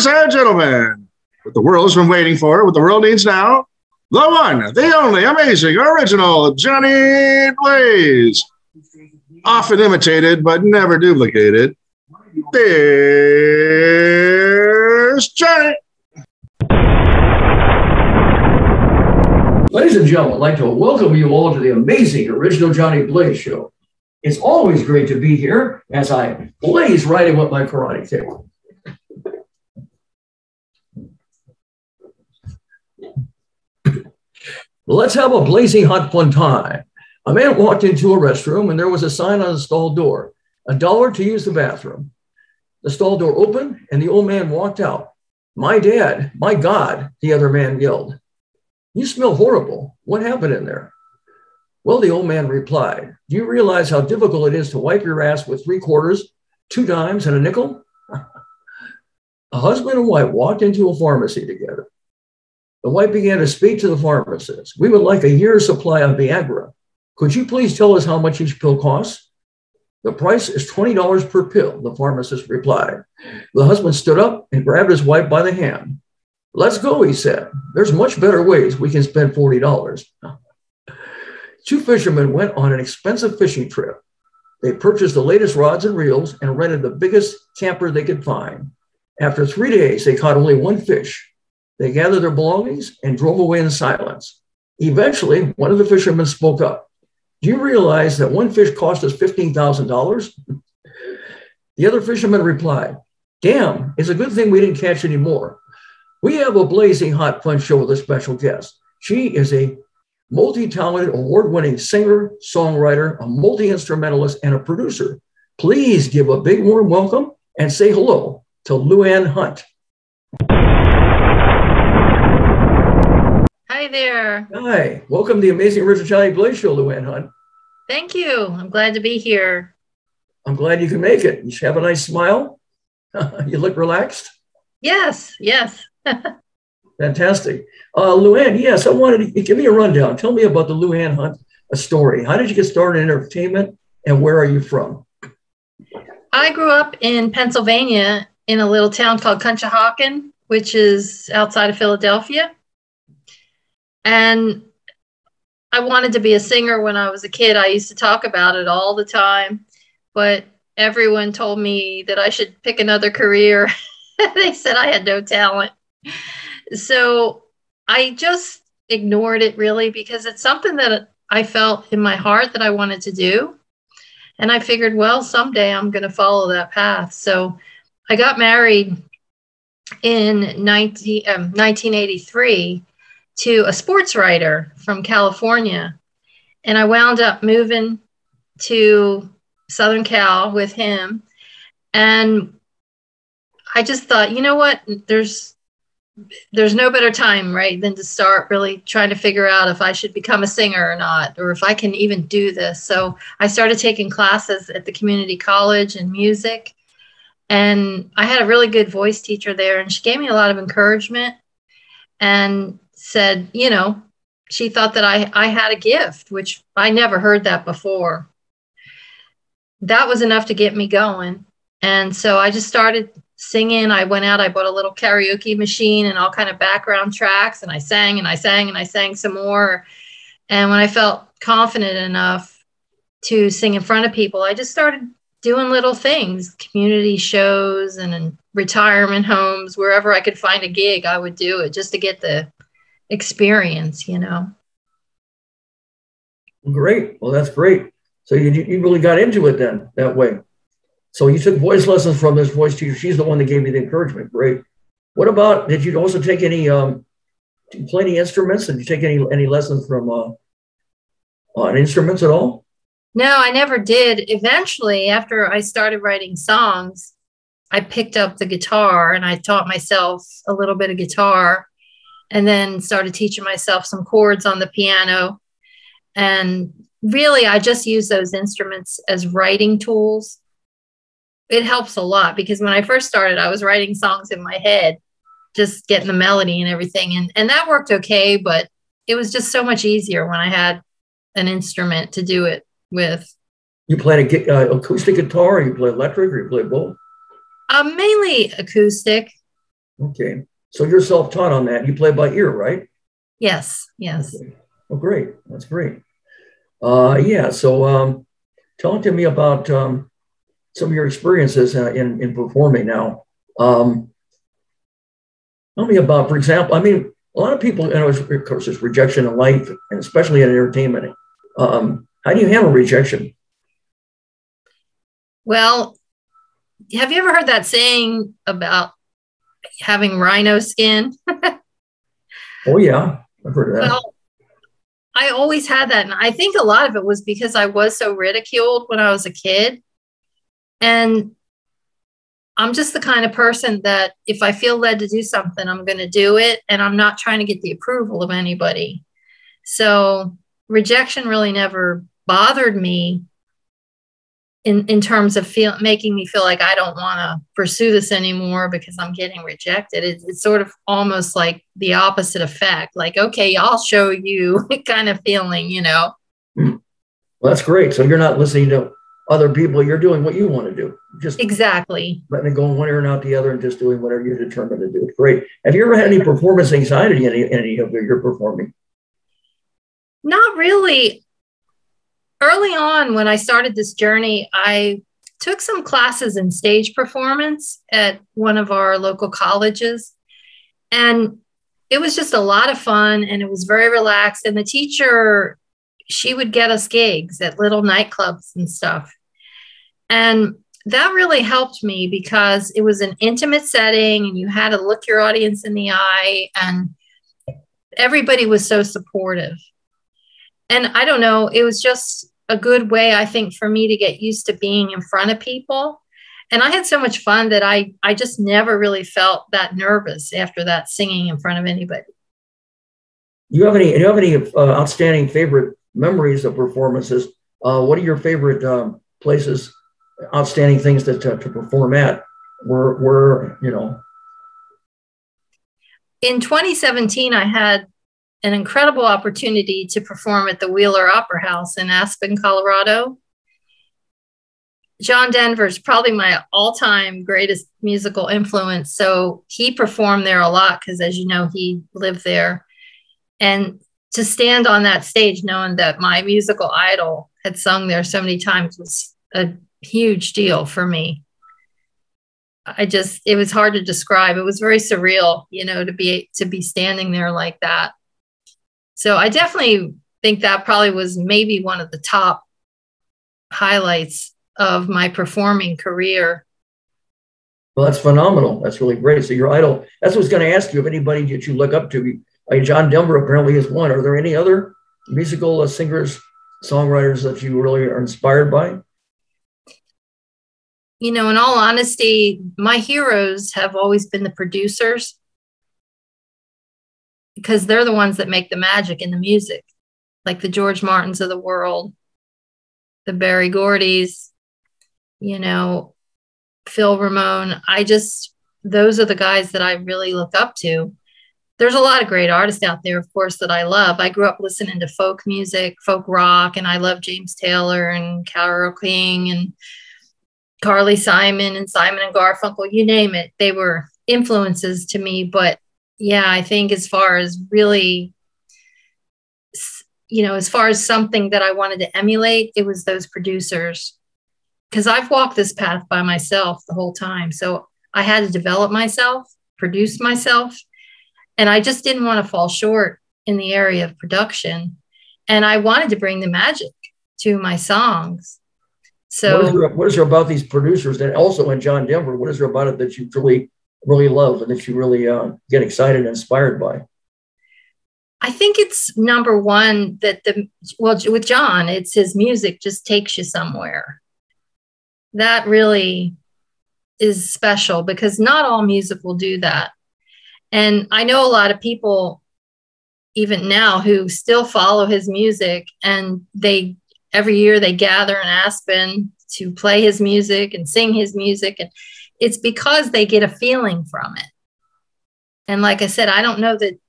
Ladies and gentlemen, what the world has been waiting for, what the world needs now, the one, the only, amazing, original Johnny Blaze. Often imitated, but never duplicated. There's Johnny. Ladies and gentlemen, I'd like to welcome you all to the amazing original Johnny Blaze show. It's always great to be here as I blaze right in with my karate kick. Let's have a blazing hot fun time. A man walked into a restroom and there was a sign on the stall door, $1 to use the bathroom. The stall door opened and the old man walked out. My dad, my God, the other man yelled. You smell horrible. What happened in there? Well, the old man replied, do you realize how difficult it is to wipe your ass with 3 quarters, 2 dimes, and a nickel? A husband and wife walked into a pharmacy together. The wife began to speak to the pharmacist. We would like a year's supply of Viagra. Could you please tell us how much each pill costs? The price is $20 per pill, the pharmacist replied. The husband stood up and grabbed his wife by the hand. Let's go, he said. There's much better ways we can spend $40. 2 fishermen went on an expensive fishing trip. They purchased the latest rods and reels and rented the biggest camper they could find. After 3 days, they caught only 1 fish. They gathered their belongings and drove away in silence. Eventually, one of the fishermen spoke up. Do you realize that 1 fish cost us $15,000? The other fisherman replied, damn, it's a good thing we didn't catch any more. We have a blazing hot fun show with a special guest. She is a multi-talented, award-winning singer, songwriter, a multi-instrumentalist, and a producer. Please give a big warm welcome and say hello to Luann Hunt. Hi there. Hi, welcome to the amazing original Johnny Blaze show, Luann Hunt. Thank you. I'm glad to be here. I'm glad you can make it. You have a nice smile. You look relaxed. Yes. Fantastic. Luann, yes, I wanted to give me a rundown. Tell me about the Luann Hunt story. How did you get started in entertainment and where are you from? I grew up in Pennsylvania in a little town called Conshohocken, which is outside of Philadelphia. And I wanted to be a singer when I was a kid. I used to talk about it all the time, but everyone told me that I should pick another career. They said I had no talent. So I just ignored it really because it's something that I felt in my heart that I wanted to do. And I figured, well, someday I'm going to follow that path. So I got married in 1983 to a sports writer from California. And I wound up moving to Southern Cal with him. And I just thought, you know what, there's no better time, right, than to start really trying to figure out if I should become a singer or not, or if I can even do this. So I started taking classes at the community college in music. And I had a really good voice teacher there, and she gave me a lot of encouragement and said, you know, she thought that I had a gift, which I never heard that before. That was enough to get me going. And so I just started singing. I went out, I bought a little karaoke machine and all kind of background tracks, and I sang and I sang and I sang some more. And when I felt confident enough to sing in front of people, I just started doing little things, community shows and in retirement homes, wherever I could find a gig, I would do it just to get the experience, you know. Great. Well, that's great. So you really got into it then that way. So you took voice lessons from this voice teacher. She's the one that gave you the encouragement. Great. What about, did you also take any, play any instruments? Did you take any lessons from on instruments at all? No, I never did. Eventually, after I started writing songs, I picked up the guitar and I taught myself a little bit of guitar and then started teaching myself some chords on the piano. And really, I just use those instruments as writing tools. It helps a lot because when I first started, I was writing songs in my head, just getting the melody and everything. And that worked okay, but it was just so much easier when I had an instrument to do it with. You play an acoustic guitar, or you play electric, or you play both? Mainly acoustic. Okay. So you're self-taught on that. You play by ear, right? Yes, yes. Okay. Oh, great. That's great. Yeah. So talk to me about some of your experiences in performing now. Um, Tell me about, for example, I mean, a lot of people, of course, there's rejection in life, and especially in entertainment. How do you handle rejection? Well, have you ever heard that saying about having rhino skin? Oh, yeah, I've heard of that. Well, I always had that. And I think a lot of it was because I was so ridiculed when I was a kid. And I'm just the kind of person that if I feel led to do something, I'm going to do it. And I'm not trying to get the approval of anybody. So rejection really never bothered me in terms of making me feel like I don't want to pursue this anymore because I'm getting rejected. It's sort of almost like the opposite effect. Like, okay, I'll show you kind of feeling, you know. Well, that's great. So you're not listening to other people. You're doing what you want to do. Just exactly. letting it go one ear and out the other and just doing whatever you're determined to do. Great. Have you ever had any performance anxiety in any of your performing? Not really. Early on, when I started this journey, I took some classes in stage performance at one of our local colleges. And it was just a lot of fun and it was very relaxed. And the teacher, she would get us gigs at little nightclubs and stuff. And that really helped me because it was an intimate setting and you had to look your audience in the eye and everybody was so supportive. And I don't know, it was just a good way, I think, for me to get used to being in front of people. And I had so much fun that I just never really felt that nervous after that singing in front of anybody. Do you have any outstanding favorite memories of performances? What are your favorite places, outstanding things to perform at? Where you know? In 2017, I had an incredible opportunity to perform at the Wheeler Opera House in Aspen, Colorado. John Denver is probably my all-time greatest musical influence. So he performed there a lot because, as you know, he lived there. And to stand on that stage knowing that my musical idol had sung there so many times was a huge deal for me. It was hard to describe. It was very surreal, you know, to be standing there like that. So I definitely think that probably was maybe one of the top highlights of my performing career. Well, that's phenomenal. That's really great. So your idol, that's what I was going to ask you, if anybody that you look up to. John Denver apparently is one. Are there any other musical singers, songwriters that you really are inspired by? You know, in all honesty, my heroes have always been the producers because they're the ones that make the magic in the music, like the George Martins of the world, the Berry Gordys, you know, Phil Ramone. Those are the guys that I really look up to. There's a lot of great artists out there, of course, that I love. I grew up listening to folk music, folk rock, and I love James Taylor and Carole King and Carly Simon and Simon and Garfunkel, you name it. They were influences to me. But yeah, I think as far as really, you know, as far as something that I wanted to emulate, it was those producers. Because I've walked this path by myself the whole time. So I had to develop myself, produce myself. And I just didn't want to fall short in the area of production. And I wanted to bring the magic to my songs. So what is there about these producers and also in John Denver? What is there about it that you really, really love and that you really get excited and inspired by? I think it's number one that with John, it's his music just takes you somewhere. That really is special because not all music will do that. And I know a lot of people, even now, who still follow his music, and every year they gather in Aspen to play his music and sing his music. And it's because they get a feeling from it. And like I said, I don't know that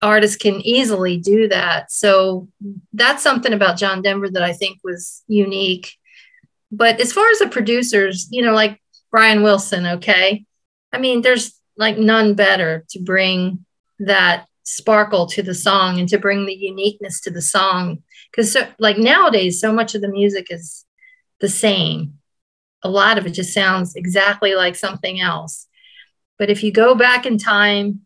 artists can easily do that. So that's something about John Denver that I think was unique. But as far as the producers, you know, like Brian Wilson, okay. I mean, there's like none better to bring that sparkle to the song and to bring the uniqueness to the song. Because like nowadays, so much of the music is the same. A lot of it just sounds exactly like something else. But if you go back in time,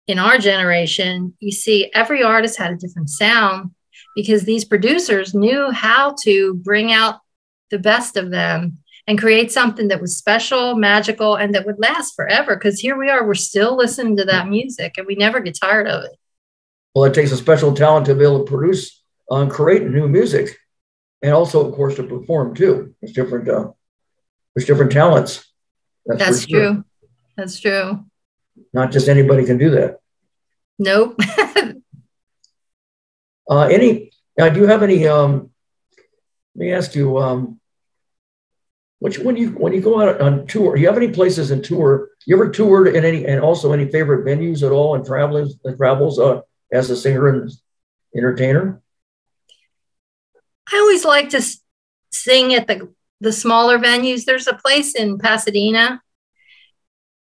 in our generation, you see every artist had a different sound because these producers knew how to bring out the best of them and create something that was special, magical, and that would last forever. Because here we are, we're still listening to that music and we never get tired of it. Well, it takes a special talent to be able to produce and create new music, and also, of course, to perform too. There's different talents. That's true. That's true. Not just anybody can do that. Nope. Do you have any? Let me ask you. When you go out on tour, do you have any places in tour? You ever toured in any, and also any favorite venues at all, and travels as a singer and entertainer? I always like to sing at the smaller venues. There's a place in Pasadena.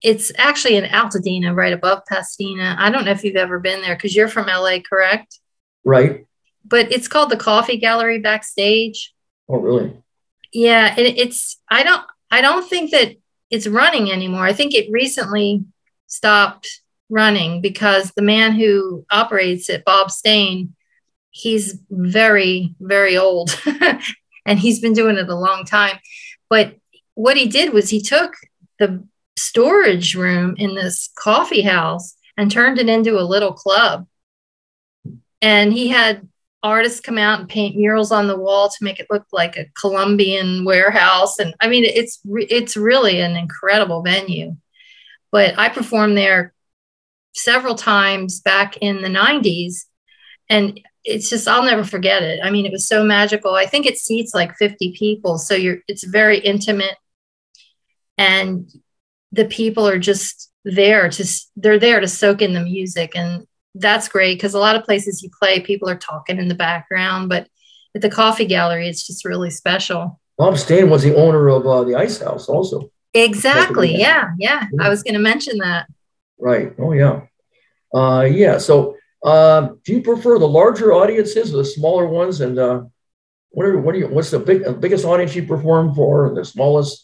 It's actually in Altadena, right above Pasadena. I don't know if you've ever been there because you're from LA, correct? Right. But it's called the Coffee Gallery Backstage. Oh, really? Yeah, I don't think that it's running anymore. I think it recently stopped running because the man who operates it, Bob Stain, he's very, very old and he's been doing it a long time. But what he did was he took the storage room in this coffee house and turned it into a little club. And he had artists come out and paint murals on the wall to make it look like a Colombian warehouse. And I mean, it's really an incredible venue. But I performed there several times back in the 90s. And it's just, I'll never forget it. I mean, it was so magical. I think it seats like 50 people. So it's very intimate. And the people are just they're there to soak in the music. And that's great because a lot of places you play, people are talking in the background. But at the Coffee Gallery, it's just really special. Bob Stain was the owner of the Ice House also. Exactly. Yeah. I was going to mention that. Right. Oh, yeah. Yeah. So do you prefer the larger audiences or the smaller ones? And what's the biggest audience you perform for, and the smallest?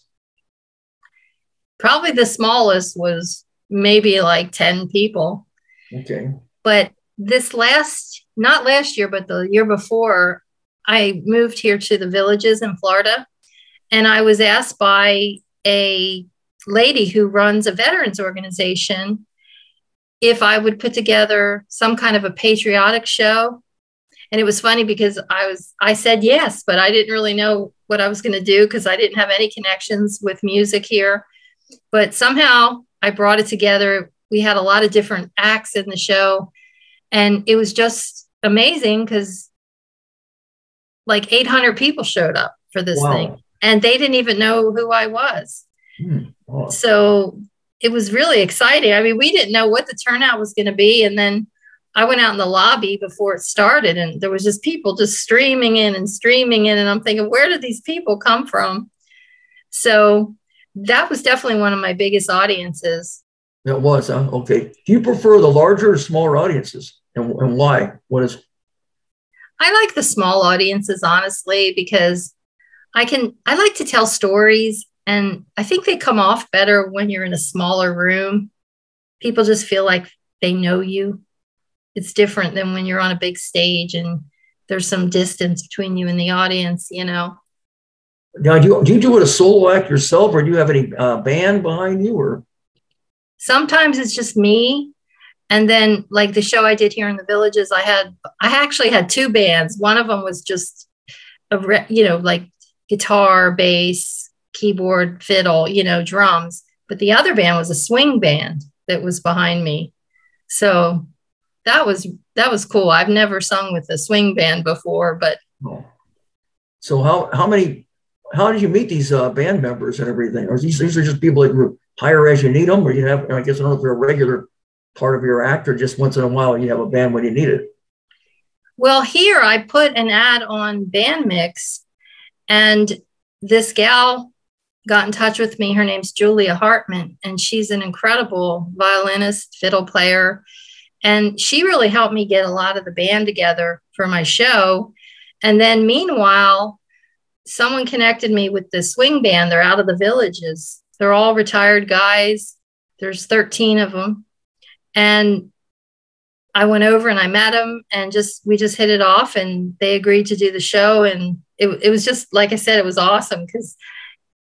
Probably the smallest was maybe like 10 people. Okay. But not last year, but the year before, I moved here to the Villages in Florida. And I was asked by a lady who runs a veterans organization if I would put together some kind of a patriotic show. And it was funny because I said yes, but I didn't really know what I was going to do because I didn't have any connections with music here. But somehow I brought it together. We had a lot of different acts in the show. And it was just amazing because like 800 people showed up for this thing. And they didn't even know who I was. Wow. So it was really exciting. I mean, we didn't know what the turnout was going to be. And then I went out in the lobby before it started, and there was just people just streaming in. And I'm thinking, where did these people come from? So that was definitely one of my biggest audiences. It was, huh? Okay. Do you prefer the larger or smaller audiences, and why? I like the small audiences, honestly, because I like to tell stories, and I think they come off better when you're in a smaller room. People just feel like they know you. It's different than when you're on a big stage and there's some distance between you and the audience, you know. Now, do you do it a solo act yourself, or do you have any band behind you? Or sometimes it's just me, and then like the show I did here in the Villages, I actually had two bands. One of them was just like guitar, bass, keyboard, fiddle, drums. But the other band was a swing band that was behind me. So that was cool. I've never sung with a swing band before, but. So how did you meet these band members and everything? Or these are just people that you hire as you need them, or you have, I guess, I don't know if they're a regular part of your act, or just once in a while you have a band when you need it? Well, here I put an ad on Band Mix, and this gal got in touch with me. Her name's Julia Hartman, and she's an incredible violinist, fiddle player. And she really helped me get a lot of the band together for my show. And then meanwhile, someone connected me with the swing band. They're out of the Villages. They're all retired guys. There's 13 of them. And I went over and I met them, and we just hit it off, and they agreed to do the show. And it was just, like I said, it was awesome because,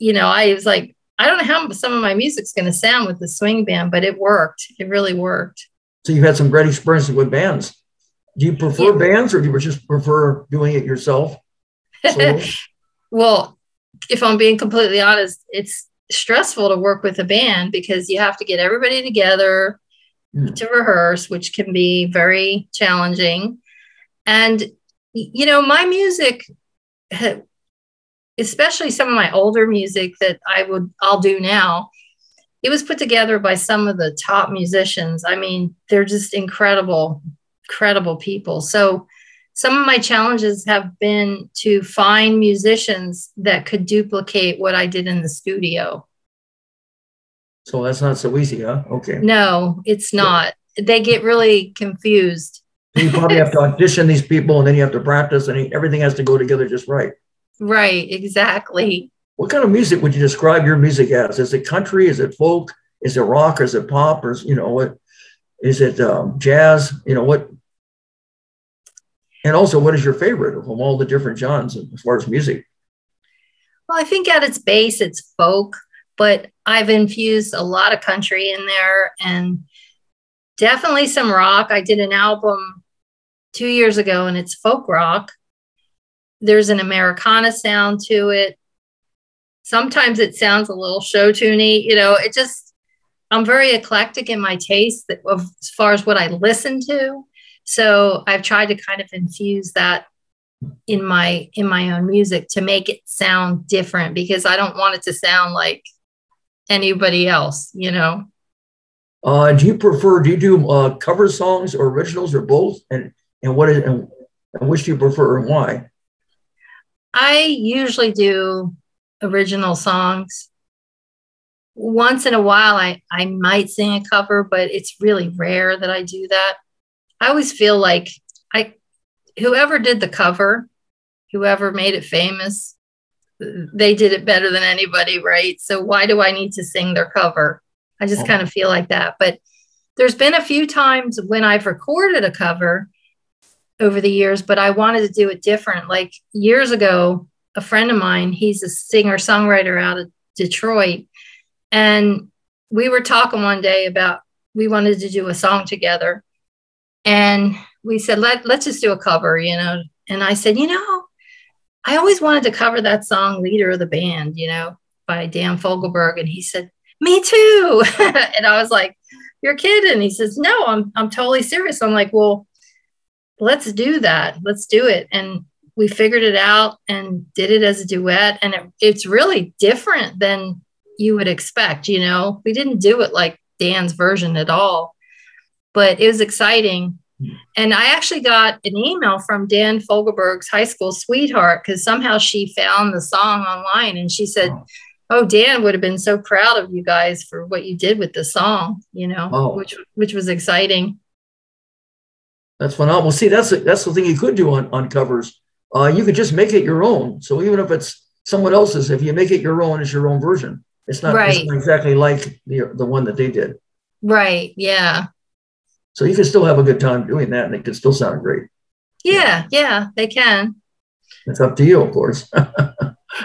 I was like, I don't know how some of my music's going to sound with the swing band, but it worked. It really worked. So you've had some great experiences with bands. Do you prefer bands, or do you just prefer doing it yourself? Well, if I'm being completely honest, it's stressful to work with a band because you have to get everybody together to rehearse, which can be very challenging. And, my music, especially some of my older music that I'll do now, it was put together by some of the top musicians. I mean, they're just incredible people. So some of my challenges have been to find musicians that could duplicate what I did in the studio. So that's not so easy, huh? Okay. No, it's not. They get really confused. So you probably have to audition these people, and then you have to practice, and everything has to go together just right. Right, exactly. What kind of music would you describe your music as? Is it country? Is it folk? Is it rock? Or is it pop? Or what? Is it jazz? What? And also, what is your favorite from all the different genres as far as music? Well, I think at its base, it's folk, but I've infused a lot of country in there and definitely some rock. I did an album 2 years ago, and it's folk rock. There's an Americana sound to it. Sometimes it sounds a little show tuney, I'm very eclectic in my taste as far as what I listen to. So I've tried to kind of infuse that in my own music to make it sound different, because I don't want it to sound like anybody else, Do you do cover songs or originals, or both? And which do you prefer and why? I usually do original songs. Once in a while, I might sing a cover, but it's really rare that I do that. I always feel like whoever did the cover, whoever made it famous, they did it better than anybody, right? So why do I need to sing their cover? I just kind of feel like that. But there's been a few times when I've recorded a cover over the years, but I wanted to do it different. Like years ago, a friend of mine, he's a singer-songwriter out of Detroit, and we were talking one day about we wanted to do a song together. And we said, let's just do a cover, And I said, I always wanted to cover that song, Leader of the Band, by Dan Fogelberg. And he said, me too. And I was like, you're kidding. He says, no, I'm totally serious. I'm like, well, let's do that. Let's do it. And we figured it out and did it as a duet. And it's really different than you would expect. We didn't do it like Dan's version at all. But it was exciting. And I actually got an email from Dan Fogelberg's high school sweetheart, because somehow she found the song online, and she said, oh, Dan would have been so proud of you guys for what you did with the song, which was exciting. That's phenomenal. See, that's the thing you could do on covers. You could just make it your own. So even if it's someone else's, if you make it your own, it's your own version. It's not, right. It's not exactly like the one that they did. Right. Yeah. So you can still have a good time doing that, and it can still sound great. Yeah, they can. It's up to you, of course.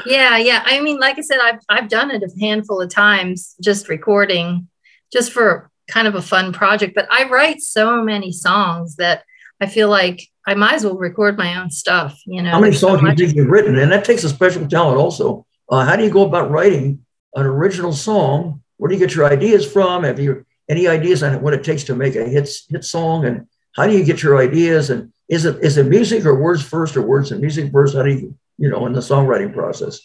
Yeah. I mean, like I said, I've done it a handful of times, just recording, just for kind of a fun project. But I write so many songs that I feel like I might as well record my own stuff. How many songs do you think you've written? And that takes a special talent also. How do you go about writing an original song? Where do you get your ideas from? Have you any ideas on what it takes to make a hit song? And how do you get your ideas? And is it music or words first, or words and music first? How do you, in the songwriting process?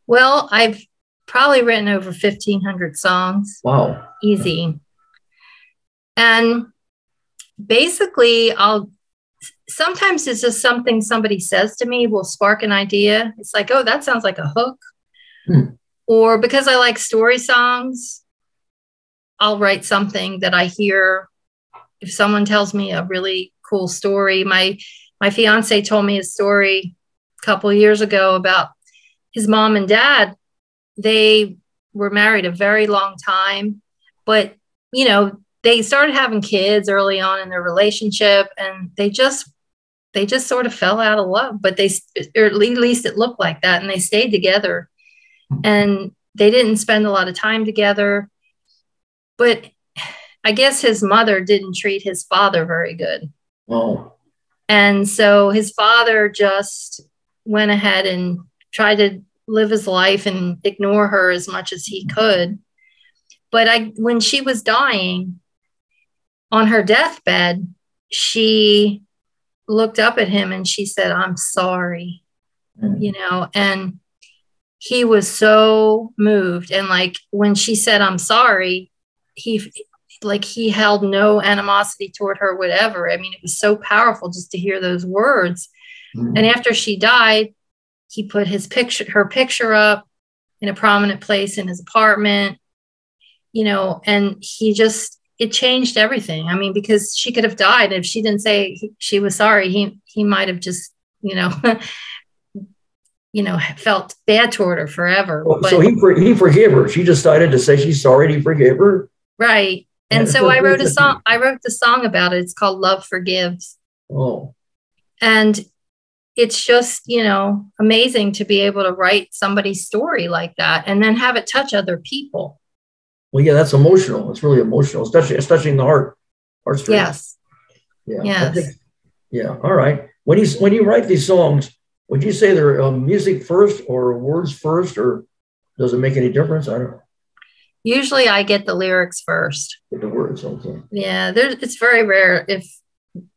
Well, I've probably written over 1,500 songs. Wow. Easy. And basically, sometimes it's just something somebody says to me will spark an idea. It's like, oh, that sounds like a hook. Or because I like story songs, I'll write something that I hear. If someone tells me a really cool story, my fiance told me a story a couple of years ago about his mom and dad. They were married a very long time, but you know, they started having kids early on in their relationship, and they just sort of fell out of love, but or at least it looked like that, and they stayed together, and they didn't spend a lot of time together. But I guess his mother didn't treat his father very good. Oh. And so his father just went ahead and tried to live his life and ignore her as much as he could. But when she was dying on her deathbed, she looked up at him and she said, "I'm sorry," you know, and he was so moved. And like when she said, "I'm sorry," he held no animosity toward her, whatever. I mean, it was so powerful just to hear those words. And after she died, he put her picture up in a prominent place in his apartment, you know, and it changed everything. I mean, because she could have died. If she didn't say she was sorry, he might have just, you know, felt bad toward her forever. So he forgave her. She decided to say she's sorry, and he forgave her. Right. And so I wrote a song. I wrote the song about it. It's called Love Forgives. Oh. And it's just, you know, amazing to be able to write somebody's story like that and then have it touch other people. Well, yeah, that's emotional. It's really emotional, especially in the heartstrings. Yes. Yeah. Yes. Yeah. All right. When you write these songs, would you say they're music first or words first, or does it make any difference? I don't know. Usually I get the lyrics first. Get the words, okay. Yeah, it's very rare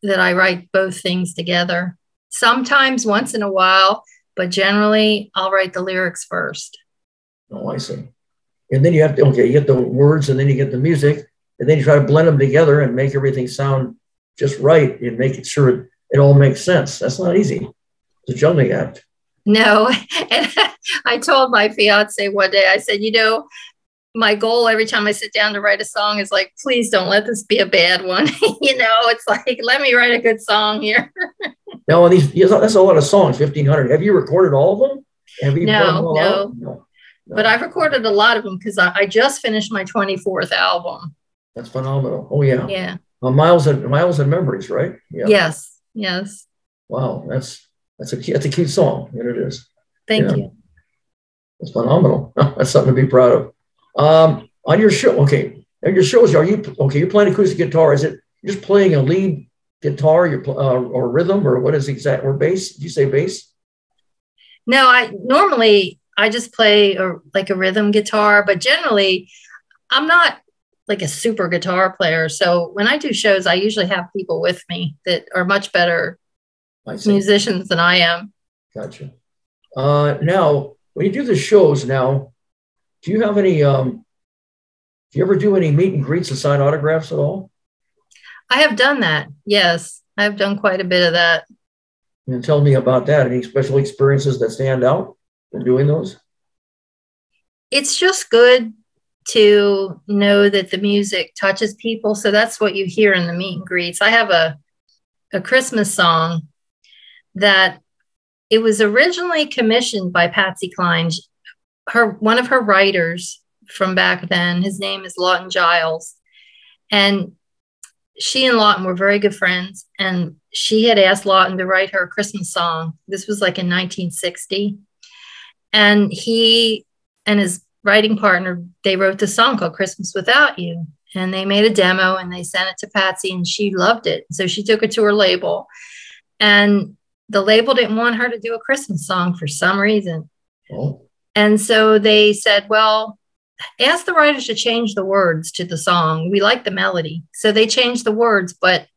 that I write both things together. Sometimes once in a while, but generally I'll write the lyrics first. Oh, I see. And then you get the words and then you get the music, and then you try to blend them together and make everything sound just right and make it sure it all makes sense. That's not easy. It's a juggling act. No. And I told my fiance one day, I said, you know, my goal every time I sit down to write a song is like, please don't let this be a bad one. You know, it's like, let me write a good song here. Now, that's a lot of songs, 1,500. Have you recorded all of them? Have you No. But I've recorded a lot of them because I just finished my 24th album. That's phenomenal. Oh, yeah. Yeah. Miles and Memories, right? Yeah. Yes. Wow. That's a cute song. And it is. Thank you. It's phenomenal. That's something to be proud of. On your show, on your shows, you're playing acoustic guitar? Is it just playing a lead guitar, or rhythm, or what is exact, or bass? Did you say bass? No, I just play like a rhythm guitar, but generally I'm not like a super guitar player. So when I do shows, I usually have people with me that are much better musicians than I am. Gotcha. Now, when you do the shows now, do you have any, do you ever do any meet and greets and sign autographs at all? I have done that. Yes. I've done quite a bit of that. And tell me about that. Any special experiences that stand out in doing those? It's just good to know that the music touches people. So that's what you hear in the meet and greets. I have a Christmas song that it was originally commissioned by Patsy Cline. One of her writers from back then, his name is Lawton Giles. And she and Lawton were very good friends. And she had asked Lawton to write her a Christmas song. This was like in 1960. And he and his writing partner, they wrote the song called Christmas Without You. And they made a demo and they sent it to Patsy and she loved it. So she took it to her label. And the label didn't want her to do a Christmas song for some reason. Oh. And so they said, well, ask the writers to change the words to the song. We like the melody. So they changed the words, but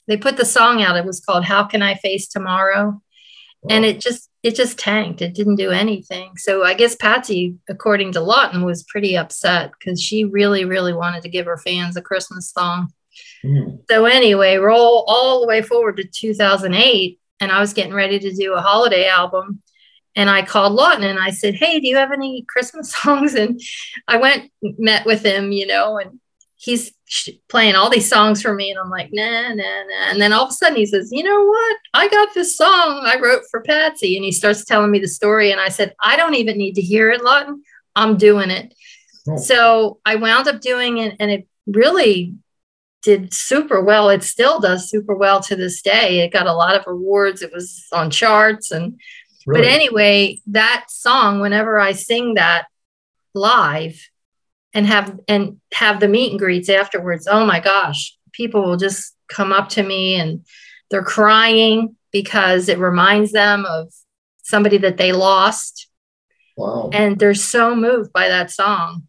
they put the song out. It was called How Can I Face Tomorrow? Oh. And it just tanked. It didn't do anything. So I guess Patsy, according to Lawton, was pretty upset because she really, really wanted to give her fans a Christmas song. Mm. So anyway, roll all the way forward to 2008. And I was getting ready to do a holiday album. And I called Lawton and I said, hey, do you have any Christmas songs? And I met with him, and he's playing all these songs for me. And I'm like, nah, nah, nah. And then all of a sudden he says, you know what? I got this song I wrote for Patsy. And he starts telling me the story. And I said, I don't even need to hear it, Lawton. I'm doing it. Oh. So I wound up doing it, and it really did super well. It still does super well to this day. It got a lot of awards. It was on charts. But anyway, that song, whenever I sing that live and have the meet and greets afterwards, oh my gosh, people will just come up to me and they're crying because it reminds them of somebody that they lost. Wow. And they're so moved by that song.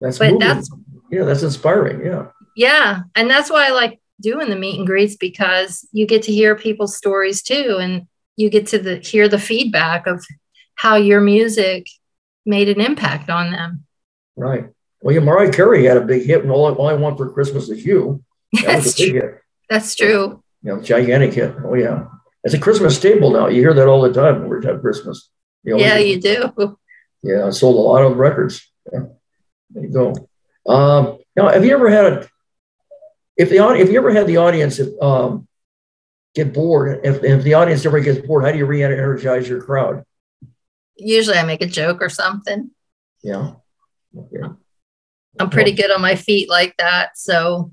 That's inspiring. Yeah. Yeah. And that's why I like doing the meet and greets, because you get to hear people's stories too. And you get to hear the feedback of how your music made an impact on them. Right. Well, Mariah Carey had a big hit, and all I Want for Christmas Is You. That was a big hit. That's true. Gigantic hit. Oh, yeah. It's a Christmas staple now. You hear that all the time when we're at Christmas. Yeah, you do. Yeah, it sold a lot of records. Yeah. There you go. Now, have you ever had if you ever had the audience get bored, if the audience ever gets bored, how do you re-energize your crowd? Usually I make a joke or something. Yeah. Okay. I'm pretty good on my feet like that. So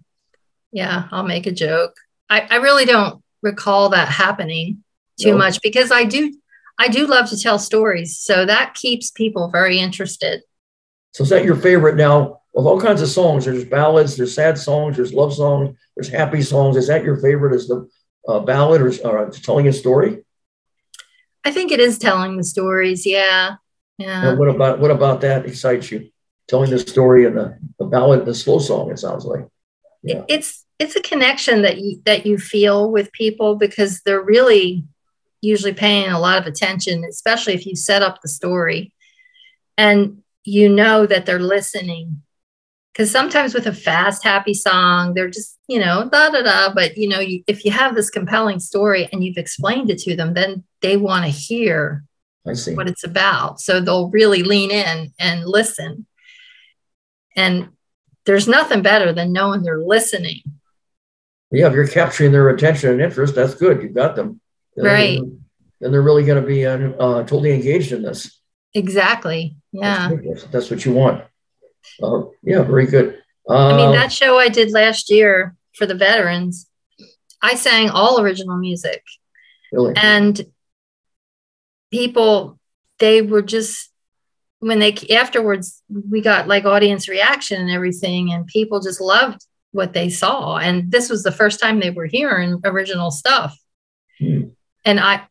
yeah, I'll make a joke. I really don't recall that happening too much, because I do love to tell stories. So that keeps people very interested. So is that your favorite now? Of all kinds of songs, there's ballads, there's sad songs, there's love songs, there's happy songs. Is that your favorite? Is the ballad or telling a story? I think it is telling the stories. Yeah. And what about that excites you? Telling the story and the ballad, the slow song, it sounds like. Yeah. It's a connection that you feel with people, because they're really usually paying a lot of attention, especially if you set up the story and you know that they're listening. Because sometimes with a fast, happy song, they're just, da, da, da. But, if you have this compelling story and you've explained it to them, then they want to hear what it's about. So they'll really lean in and listen. And there's nothing better than knowing they're listening. Yeah, if you're capturing their attention and interest, that's good. You've got them. Right. And they're really going to be totally engaged in this. Exactly. Yeah. That's what you want. Yeah, very good. That show I did last year for the veterans, I sang all original music. Really? And people, they were just, afterwards, we got like audience reaction and everything, and people just loved what they saw. And this was the first time they were hearing original stuff. And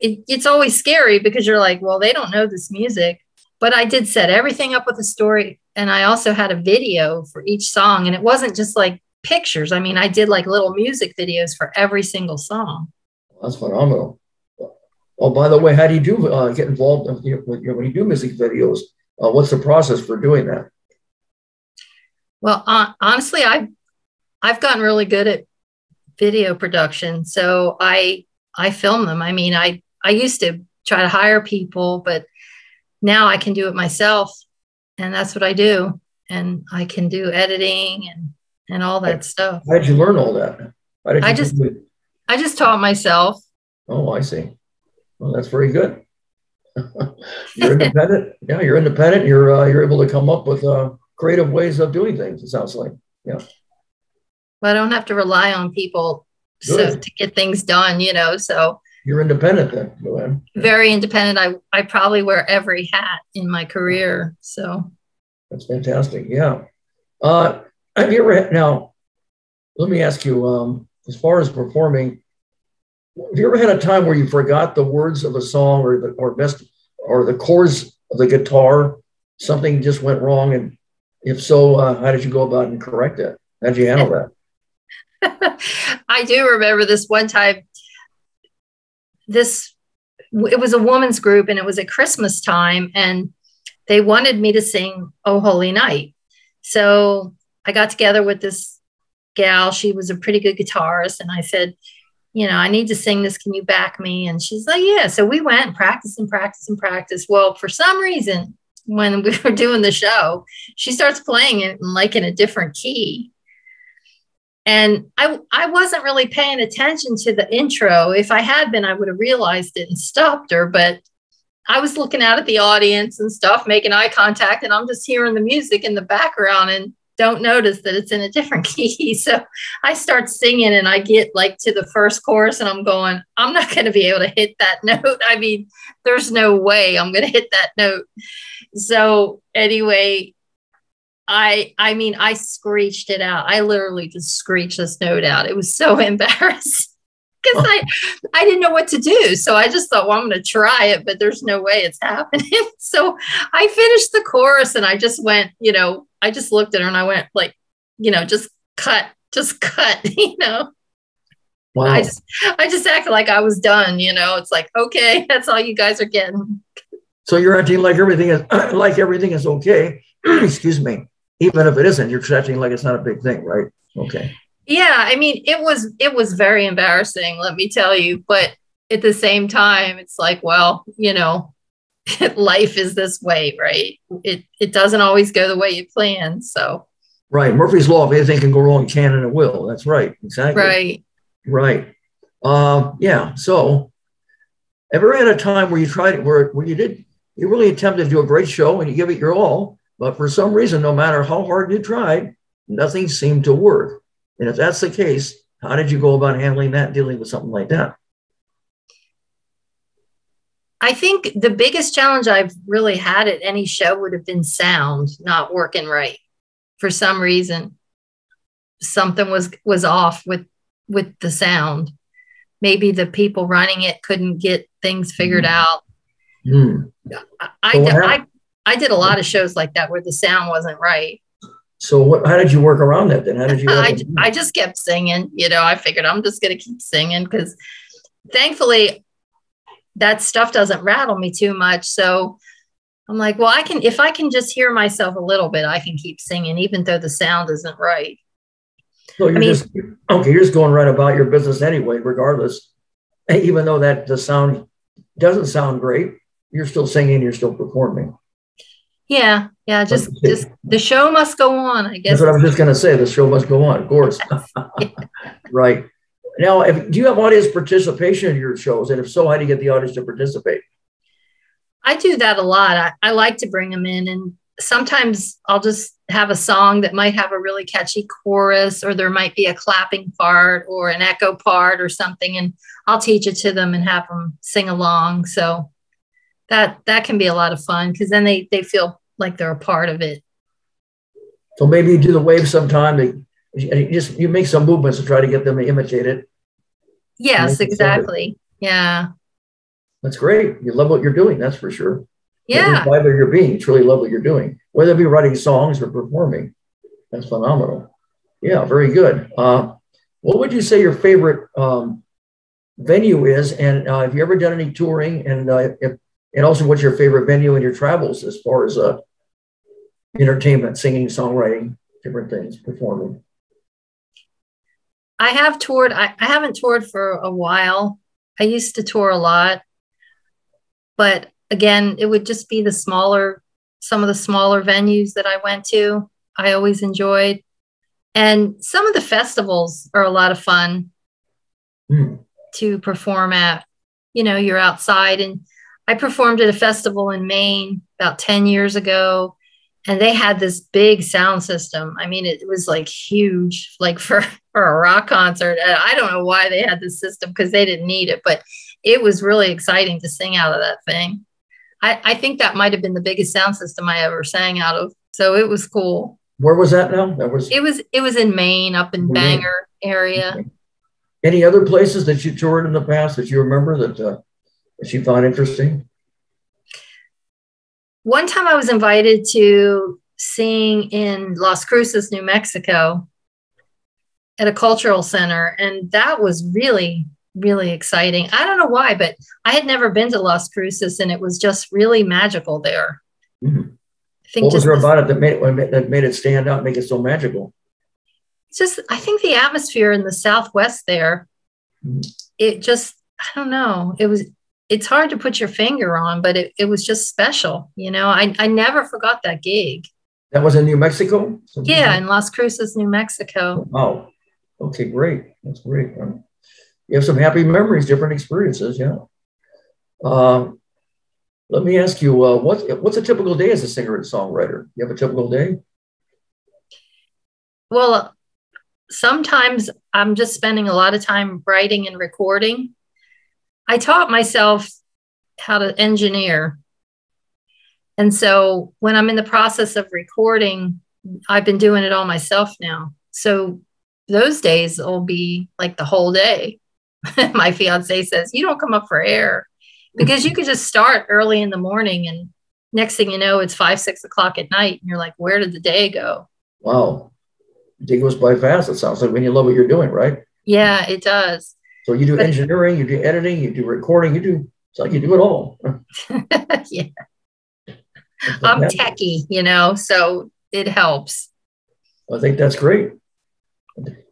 it's always scary, because you're like, well, they don't know this music. But I did set everything up with a story. And I also had a video for each song. And it wasn't just like pictures. I did like little music videos for every single song. That's phenomenal. Oh, by the way, how do you get involved when you do music videos? What's the process for doing that? Well, honestly, I've gotten really good at video production. So I film them. I used to try to hire people, but now I can do it myself. And that's what I do. And I can do editing and all that stuff. How did you learn all that? I just taught myself. Oh, I see. Well, that's very good. You're independent. Yeah, you're independent. You're able to come up with creative ways of doing things, it sounds like. Yeah. Well, I don't have to rely on people to get things done, so. You're independent then, Luann. Very independent. I probably wear every hat in my career. So. That's fantastic. Yeah. Have you ever now, let me ask you, as far as performing, have you ever had a time where you forgot the words of a song or the chords of the guitar? Something just went wrong, and if so, how did you go about and correct it? How did you handle that? I do remember this one time. It was a woman's group, and it was at Christmas time, and they wanted me to sing "Oh Holy Night." So I got together with this gal. She was a pretty good guitarist, and I said, I need to sing this. Can you back me? And she's like, yeah. So we went and practiced and practiced and practiced. Well, for some reason, when we were doing the show, she starts playing it in a different key. And I wasn't really paying attention to the intro. If I had been, I would have realized it and stopped her. But I was looking out at the audience and stuff, making eye contact, and I'm just hearing the music in the background and don't notice that it's in a different key. So I start singing and I get to the first chorus and I'm going, I'm not going to be able to hit that note. I mean, there's no way I'm going to hit that note. So anyway, I screeched it out. I literally just screeched this note out. It was so embarrassing because I didn't know what to do. So I just thought, well, I'm going to try it, but there's no way it's happening. So I finished the chorus and I just went, I just looked at her and I went just cut. Wow. I just acted like I was done, it's like, okay, that's all you guys are getting. So you're acting like everything is okay. Excuse me. Even if it isn't, you're acting like it's not a big thing, right? Okay. Yeah. I mean, it was very embarrassing, let me tell you, but at the same time, it's like, well, life is this way, right? It doesn't always go the way you plan. So right. Murphy's Law, if anything can go wrong, it can and it will. That's right. Exactly. Right. Yeah. So ever had a time where you tried where you really attempted to do a great show and you give it your all, but for some reason, no matter how hard you tried, nothing seemed to work. And if that's the case, how did you go about handling that, dealing with something like that? I think the biggest challenge I've really had at any show would have been sound not working right. For some reason, something was off with the sound. Maybe the people running it couldn't get things figured out. I did a lot of shows like that where the sound wasn't right. So how did you work around that then? How did you? I just kept singing. I figured I'm just going to keep singing because thankfully that stuff doesn't rattle me too much. So I'm like, well, if I can just hear myself a little bit, I can keep singing, even though the sound isn't right. So you're just going right about your business anyway, regardless. Even though that the sound doesn't sound great, you're still singing, you're still performing. Yeah. Just the show must go on, I guess. That's what I was just going to say. The show must go on, of course. Yeah. Right. Now, do you have audience participation in your shows? And if so, how do you get the audience to participate? I do that a lot. I like to bring them in, and sometimes I'll just have a song that might have a really catchy chorus, or there might be a clapping part or an echo part or something, and I'll teach it to them and have them sing along. So that can be a lot of fun because then they feel like they're a part of it. So maybe you do the wave sometime. You make some movements to try to get them to imitate it. Yes, exactly. Yeah. That's great. You love what you're doing. That's for sure. Yeah. Whatever you're being, you truly love what you're doing, whether it be writing songs or performing. That's phenomenal. Yeah, very good. What would you say your favorite venue is? And have you ever done any touring? And also, what's your favorite venue in your travels as far as entertainment, singing, songwriting, different things, performing? I have toured. I haven't toured for a while. I used to tour a lot, but again, it would just be some of the smaller venues that I went to. I always enjoyed. And some of the festivals are a lot of fun to perform at. You're outside, and I performed at a festival in Maine about 10 years ago, and they had this big sound system. I mean, it was like huge, like for a rock concert. I don't know why they had this system because they didn't need it, but it was really exciting to sing out of that thing. I think that might have been the biggest sound system I ever sang out of. So it was cool. Where was that now? It was in Maine, up in Bangor area. Okay. Any other places that you toured in the past that you remember that you found interesting? One time I was invited to sing in Las Cruces, New Mexico at a cultural center. And that was really, really exciting. I don't know why, but I had never been to Las Cruces, and it was just really magical there. Mm-hmm. What was there about it that made it stand out, make it so magical? I think the atmosphere in the Southwest there it just, I don't know. It's hard to put your finger on, but it was just special. You know, I never forgot that gig. That was in New Mexico? Yeah, in Las Cruces, New Mexico. Wow. Okay, great. That's great. You have some happy memories, different experiences. Yeah. Let me ask you, what's a typical day as a singer and songwriter? You have a typical day? Well, sometimes I'm just spending a lot of time writing and recording. I taught myself how to engineer. And so when I'm in the process of recording, I've been doing it all myself now. So those days will be like the whole day. My fiance says, you don't come up for air, because you could just start early in the morning and next thing you know, it's 5, 6 o'clock at night. And you're like, where did the day go? Wow. The day goes by fast. It sounds like when you love what you're doing, right? Yeah, it does. So you do engineering, you do editing, you do recording, it's like you do it all. Yeah. I'm techie, you know, so it helps. I think that's great.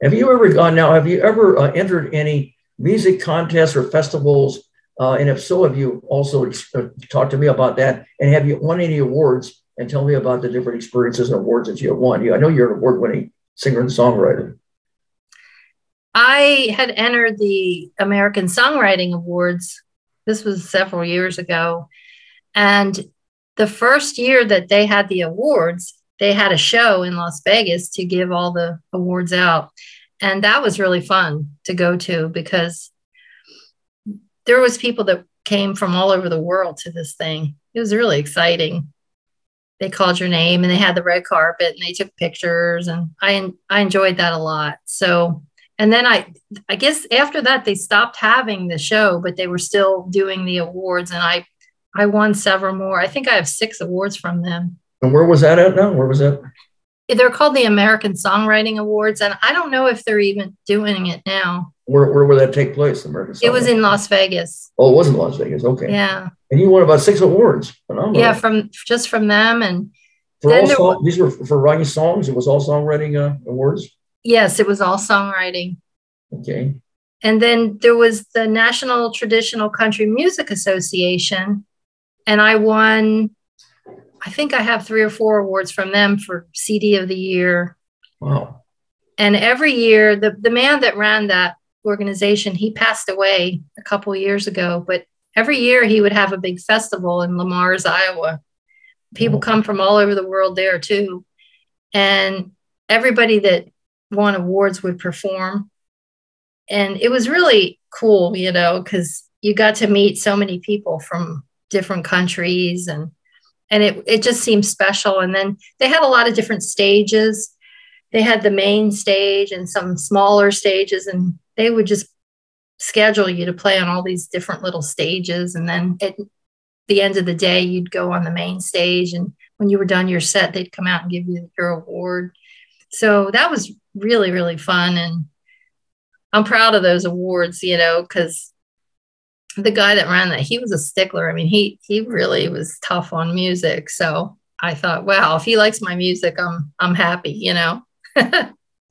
Have you ever entered any music contests or festivals? And if so, have you also talked to me about that? And have you won any awards? And tell me about the different experiences and awards that you have won. I know you're an award-winning singer and songwriter. I had entered the American Songwriting Awards. This was several years ago. And the first year that they had the awards, they had a show in Las Vegas to give all the awards out. And that was really fun to go to, because there was people that came from all over the world to this thing. It was really exciting. They called your name and they had the red carpet and they took pictures, and I enjoyed that a lot. So, and then I guess after that they stopped having the show, but they were still doing the awards, and I won several more. I think I have 6 awards from them. And where was that at now? Where was that? They're called the American Songwriting Awards, and I don't know if they're even doing it now. Where would that take place? American It was in Las Vegas. Oh, it was in Las Vegas. Okay. Yeah. And you won about 6 awards. Phenomenal. Yeah, from them, and these were for writing songs. It was all songwriting awards. Yes, it was all songwriting. Okay. And then there was the National Traditional Country Music Association, and I won. I think I have 3 or 4 awards from them for CD of the Year. Wow. And every year, the man that ran that organization, he passed away a couple of years ago, but every year he would have a big festival in Lamars, Iowa. People come from all over the world there too. And everybody that won awards would perform. And it was really cool, you know, because you got to meet so many people from different countries, and it just seemed special. And then they had a lot of different stages. They had the main stage and some smaller stages, and they would just schedule you to play on all these different little stages. And then at the end of the day, you'd go on the main stage, and when you were done your set, they'd come out and give you your award. So that was really, really fun. And I'm proud of those awards, you know, because the guy that ran that, he was a stickler. I mean, he really was tough on music. So I thought, wow, if he likes my music, I'm happy, you know.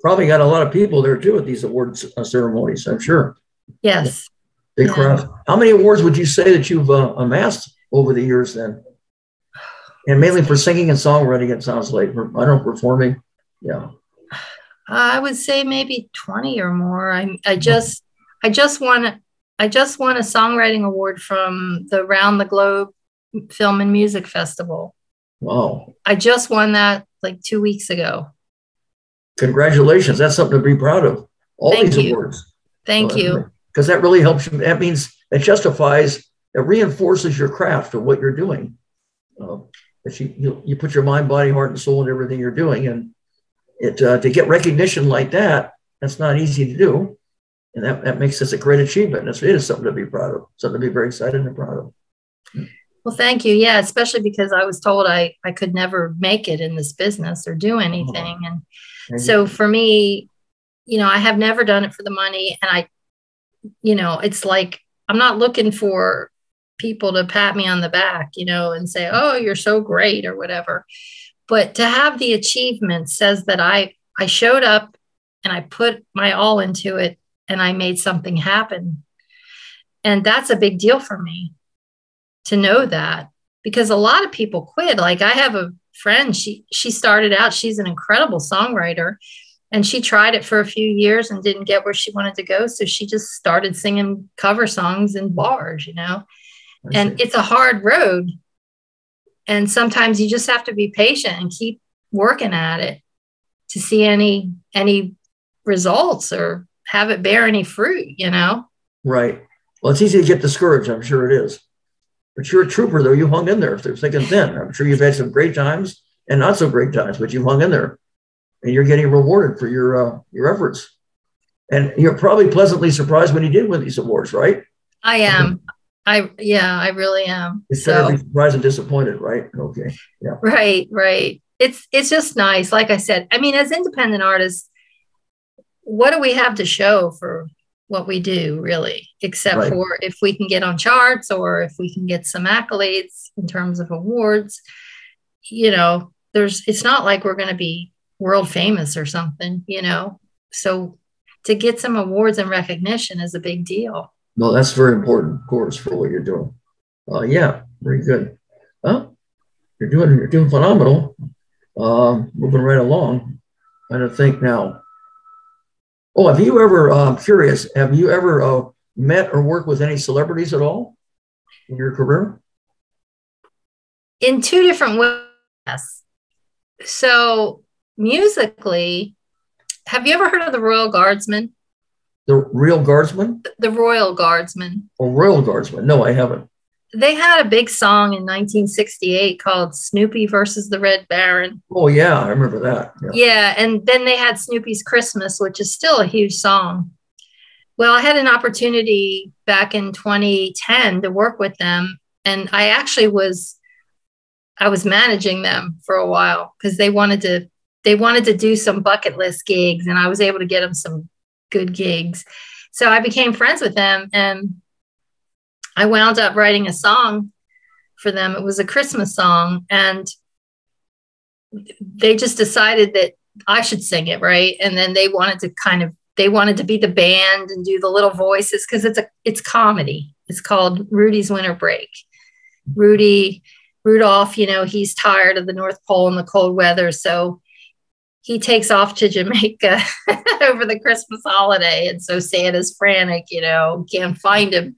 Probably got a lot of people there too at these awards ceremonies, I'm sure. Yes. Big crowd. How many awards would you say that you've amassed over the years then? And mainly for singing and songwriting, it sounds like. I don't know, performing. Yeah. I would say maybe 20 or more. I just won a songwriting award from the Round the Globe Film and Music Festival. Wow. I just won that like 2 weeks ago. Congratulations. That's something to be proud of. All these awards. Thank you. Because that really helps you. That means it justifies, it reinforces your craft of what you're doing. That you put your mind, body, heart, and soul in everything you're doing. And to get recognition like that, that's not easy to do. And that makes this a great achievement. It is something to be proud of, something to be very excited and proud of. Well, thank you. Yeah, especially because I was told I could never make it in this business or do anything. And so for me, you know, I have never done it for the money. And it's like, I'm not looking for people to pat me on the back, you know, and say, oh, you're so great or whatever. But to have the achievement says that I showed up and I put my all into it. and I made something happen. And that's a big deal for me to know that, because a lot of people quit. Like I have a friend, she started out, she's an incredible songwriter, and she tried it for a few years and didn't get where she wanted to go. So she just started singing cover songs in bars, and it's a hard road. And sometimes you just have to be patient and keep working at it to see any results or have it bear any fruit, Right. Well, it's easy to get discouraged. I'm sure it is. But you're a trooper, though. You hung in there through thick and thin. I'm sure you've had some great times and not so great times, but you hung in there, and you're getting rewarded for your efforts. And you're probably pleasantly surprised when you did win these awards, right? I am. I really am. Instead of being surprised and disappointed, right? Okay. Yeah. Right. It's just nice. Like I said, I mean, as independent artists, what do we have to show for what we do, really, except for if we can get on charts or if we can get some accolades in terms of awards? It's not like we're going to be world famous or something, so to get some awards and recognition is a big deal. No, that's very important, of course, for what you're doing. Yeah, very good. Well, you're doing phenomenal. Moving right along. I don't think now. Oh, have you ever, curious, have you ever met or worked with any celebrities at all in your career? In two different ways. So musically, have you ever heard of the Royal Guardsmen? The Real Guardsmen? The Royal Guardsmen. Oh, Royal Guardsmen. No, I haven't. They had a big song in 1968 called Snoopy versus the Red Baron. Oh, yeah, I remember that. Yeah, and then they had Snoopy's Christmas, which is still a huge song. Well, I had an opportunity back in 2010 to work with them, and I was managing them for a while because they wanted to do some bucket list gigs, and I was able to get them some good gigs. So I became friends with them, and I wound up writing a song for them. It was a Christmas song, and they just decided that I should sing it, right? And then they wanted to be the band and do the little voices because it's comedy. It's called Rudy's Winter Break. Rudolph, he's tired of the North Pole and the cold weather, so he takes off to Jamaica over the Christmas holiday, and so Santa's frantic, can't find him.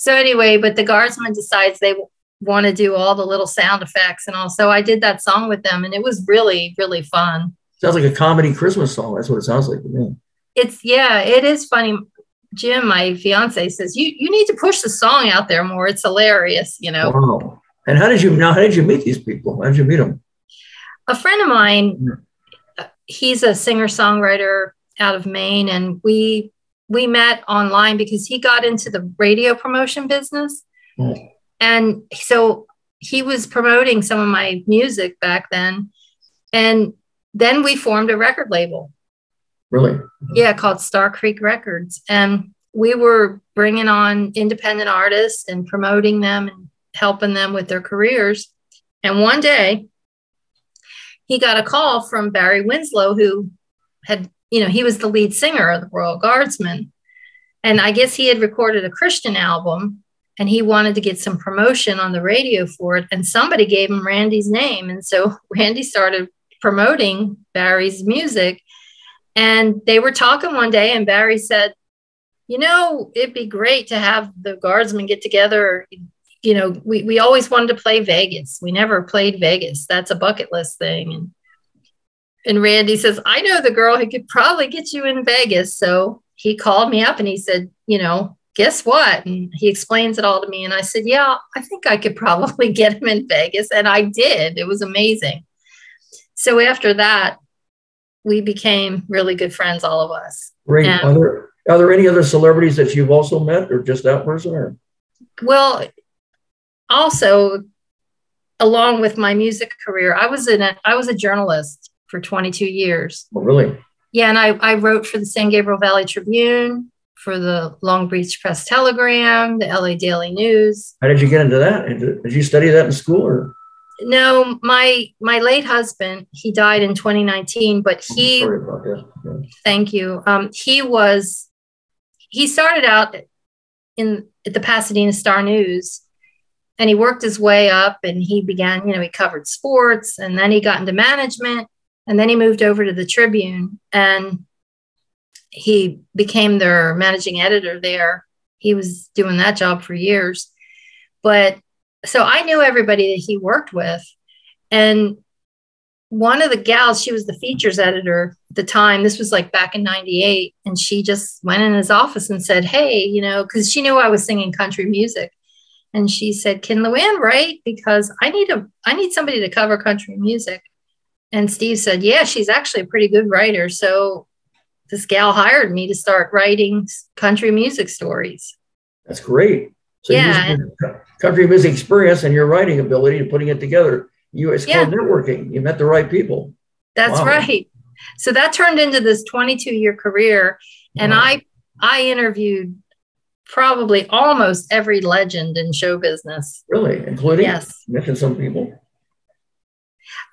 So anyway, but the Guardsman decides they want to do all the little sound effects and all. So I did that song with them, and it was really, really fun. Sounds like a comedy Christmas song. That's what it sounds like to me. It is funny. Jim, my fiance, says, you need to push the song out there more. It's hilarious, Wow. And how did you meet these people? How did you meet them? A friend of mine, he's a singer-songwriter out of Maine, and we met online because he got into the radio promotion business. Oh. And so he was promoting some of my music back then. And then we formed a record label. Really? Yeah, called Star Creek Records. And we were bringing on independent artists and promoting them and helping them with their careers. And one day he got a call from Barry Winslow, who had, he was the lead singer of the Royal Guardsmen. And I guess he had recorded a Christian album, and he wanted to get some promotion on the radio for it. And somebody gave him Randy's name. And so Randy started promoting Barry's music. And they were talking one day, and Barry said, it'd be great to have the Guardsmen get together. We always wanted to play Vegas. We never played Vegas. That's a bucket list thing. And Randy says, I know the girl who could probably get you in Vegas. So he called me up and he said, guess what? And he explains it all to me. And I said, yeah, I think I could probably get him in Vegas. And I did. It was amazing. So after that, we became really good friends, all of us. Great. Are there any other celebrities that you've also met, or just that person? Or? Well, also, along with my music career, I was a journalist for 22 years. Oh, really? Yeah, and I wrote for the San Gabriel Valley Tribune, for the Long Beach Press Telegram, the LA Daily News. How did you get into that? Did you study that in school, or? No, my late husband, he died in 2019, but he, sorry about that. Yeah. Thank you. He was he started out at the Pasadena Star News, and he worked his way up, and he began, he covered sports, and then he got into management, and then he moved over to the Tribune, and he became their managing editor there. He was doing that job for years. But so I knew everybody that he worked with. And one of the gals, she was the features editor at the time. This was like back in 98. And she just went in his office and said, hey, because she knew I was singing country music. And she said, can Luann write? Because I need somebody to cover country music. And Steve said, yeah, she's actually a pretty good writer. So this gal hired me to start writing country music stories. That's great. So yeah. You used country music experience and your writing ability and putting it together. It's called networking. You met the right people. That's right. So that turned into this 22-year career. And I interviewed probably almost every legend in show business. Really? Including? Yes. Mention some people.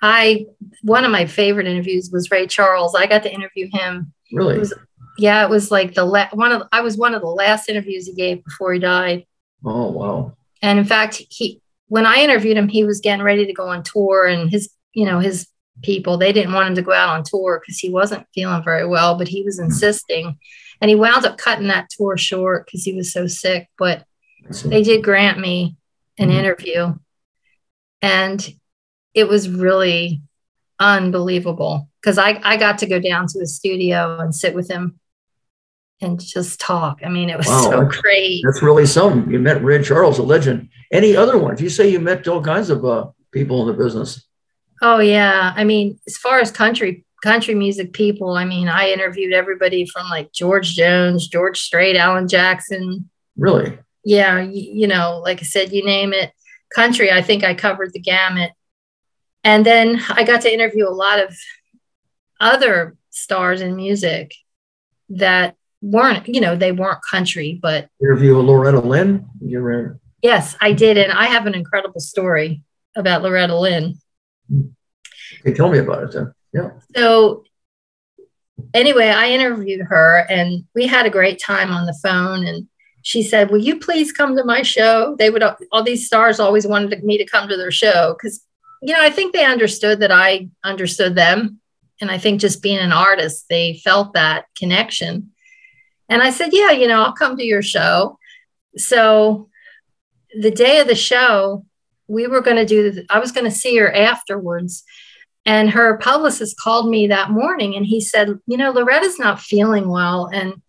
One of my favorite interviews was Ray Charles. I got to interview him. Really? It was like I was one of the last interviews he gave before he died. Oh, wow. And in fact, when I interviewed him, he was getting ready to go on tour, and his people, they didn't want him to go out on tour because he wasn't feeling very well, but he was insisting, and he wound up cutting that tour short because he was so sick. But they did grant me an interview, and it was really unbelievable because I got to go down to his studio and sit with him and just talk. I mean, it was so great. That's really something. You met Ray Charles, a legend. Any other ones? You say you met all kinds of people in the business. Oh, yeah. I mean, as far as country music people, I mean, I interviewed everybody from like George Jones, George Strait, Alan Jackson. Really? Yeah. Like I said, you name it. Country, I think I covered the gamut. And then I got to interview a lot of other stars in music that weren't, they weren't country, but. Interview with Loretta Lynn? Yes, I did. And I have an incredible story about Loretta Lynn. Okay, tell me about it then. Yeah. So anyway, I interviewed her and we had a great time on the phone. And she said, will you please come to my show? All these stars always wanted me to come to their show because, I think they understood that I understood them. And I think just being an artist, they felt that connection. And I said, yeah, I'll come to your show. So the day of the show, we were going to I was going to see her afterwards. And her publicist called me that morning and he said, Loretta's not feeling well and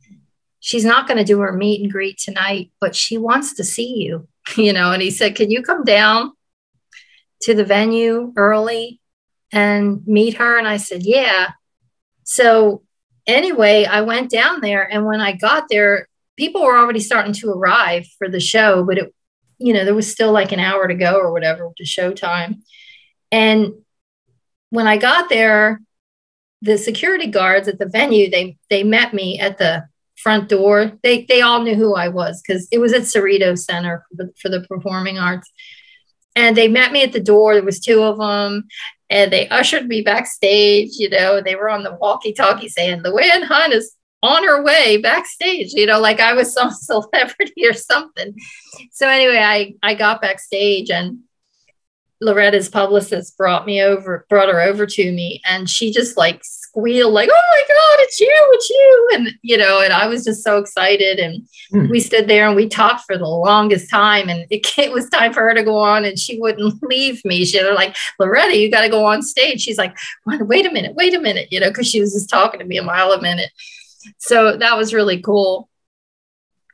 she's not going to do her meet and greet tonight, but she wants to see you, and he said, can you come down to the venue early and meet her? And I said, yeah. So anyway, I went down there, and when I got there, people were already starting to arrive for the show, but there was still like an hour to go or whatever to showtime. And when I got there, the security guards at the venue, they met me at the front door. They all knew who I was because it was at Cerritos Center for the Performing Arts. And they met me at the door. There was two of them. And they ushered me backstage. They were on the walkie-talkie saying, Luann Hunt is on her way backstage, like I was some celebrity or something. So anyway, I got backstage and Loretta's publicist brought her over to me, and she just like squealed like, oh my God, it's you. And, and I was just so excited. And we stood there and we talked for the longest time, and it was time for her to go on, and she wouldn't leave me. She was like, Loretta, you got to go on stage. She's like, wait a minute, because she was just talking to me a mile a minute. So that was really cool.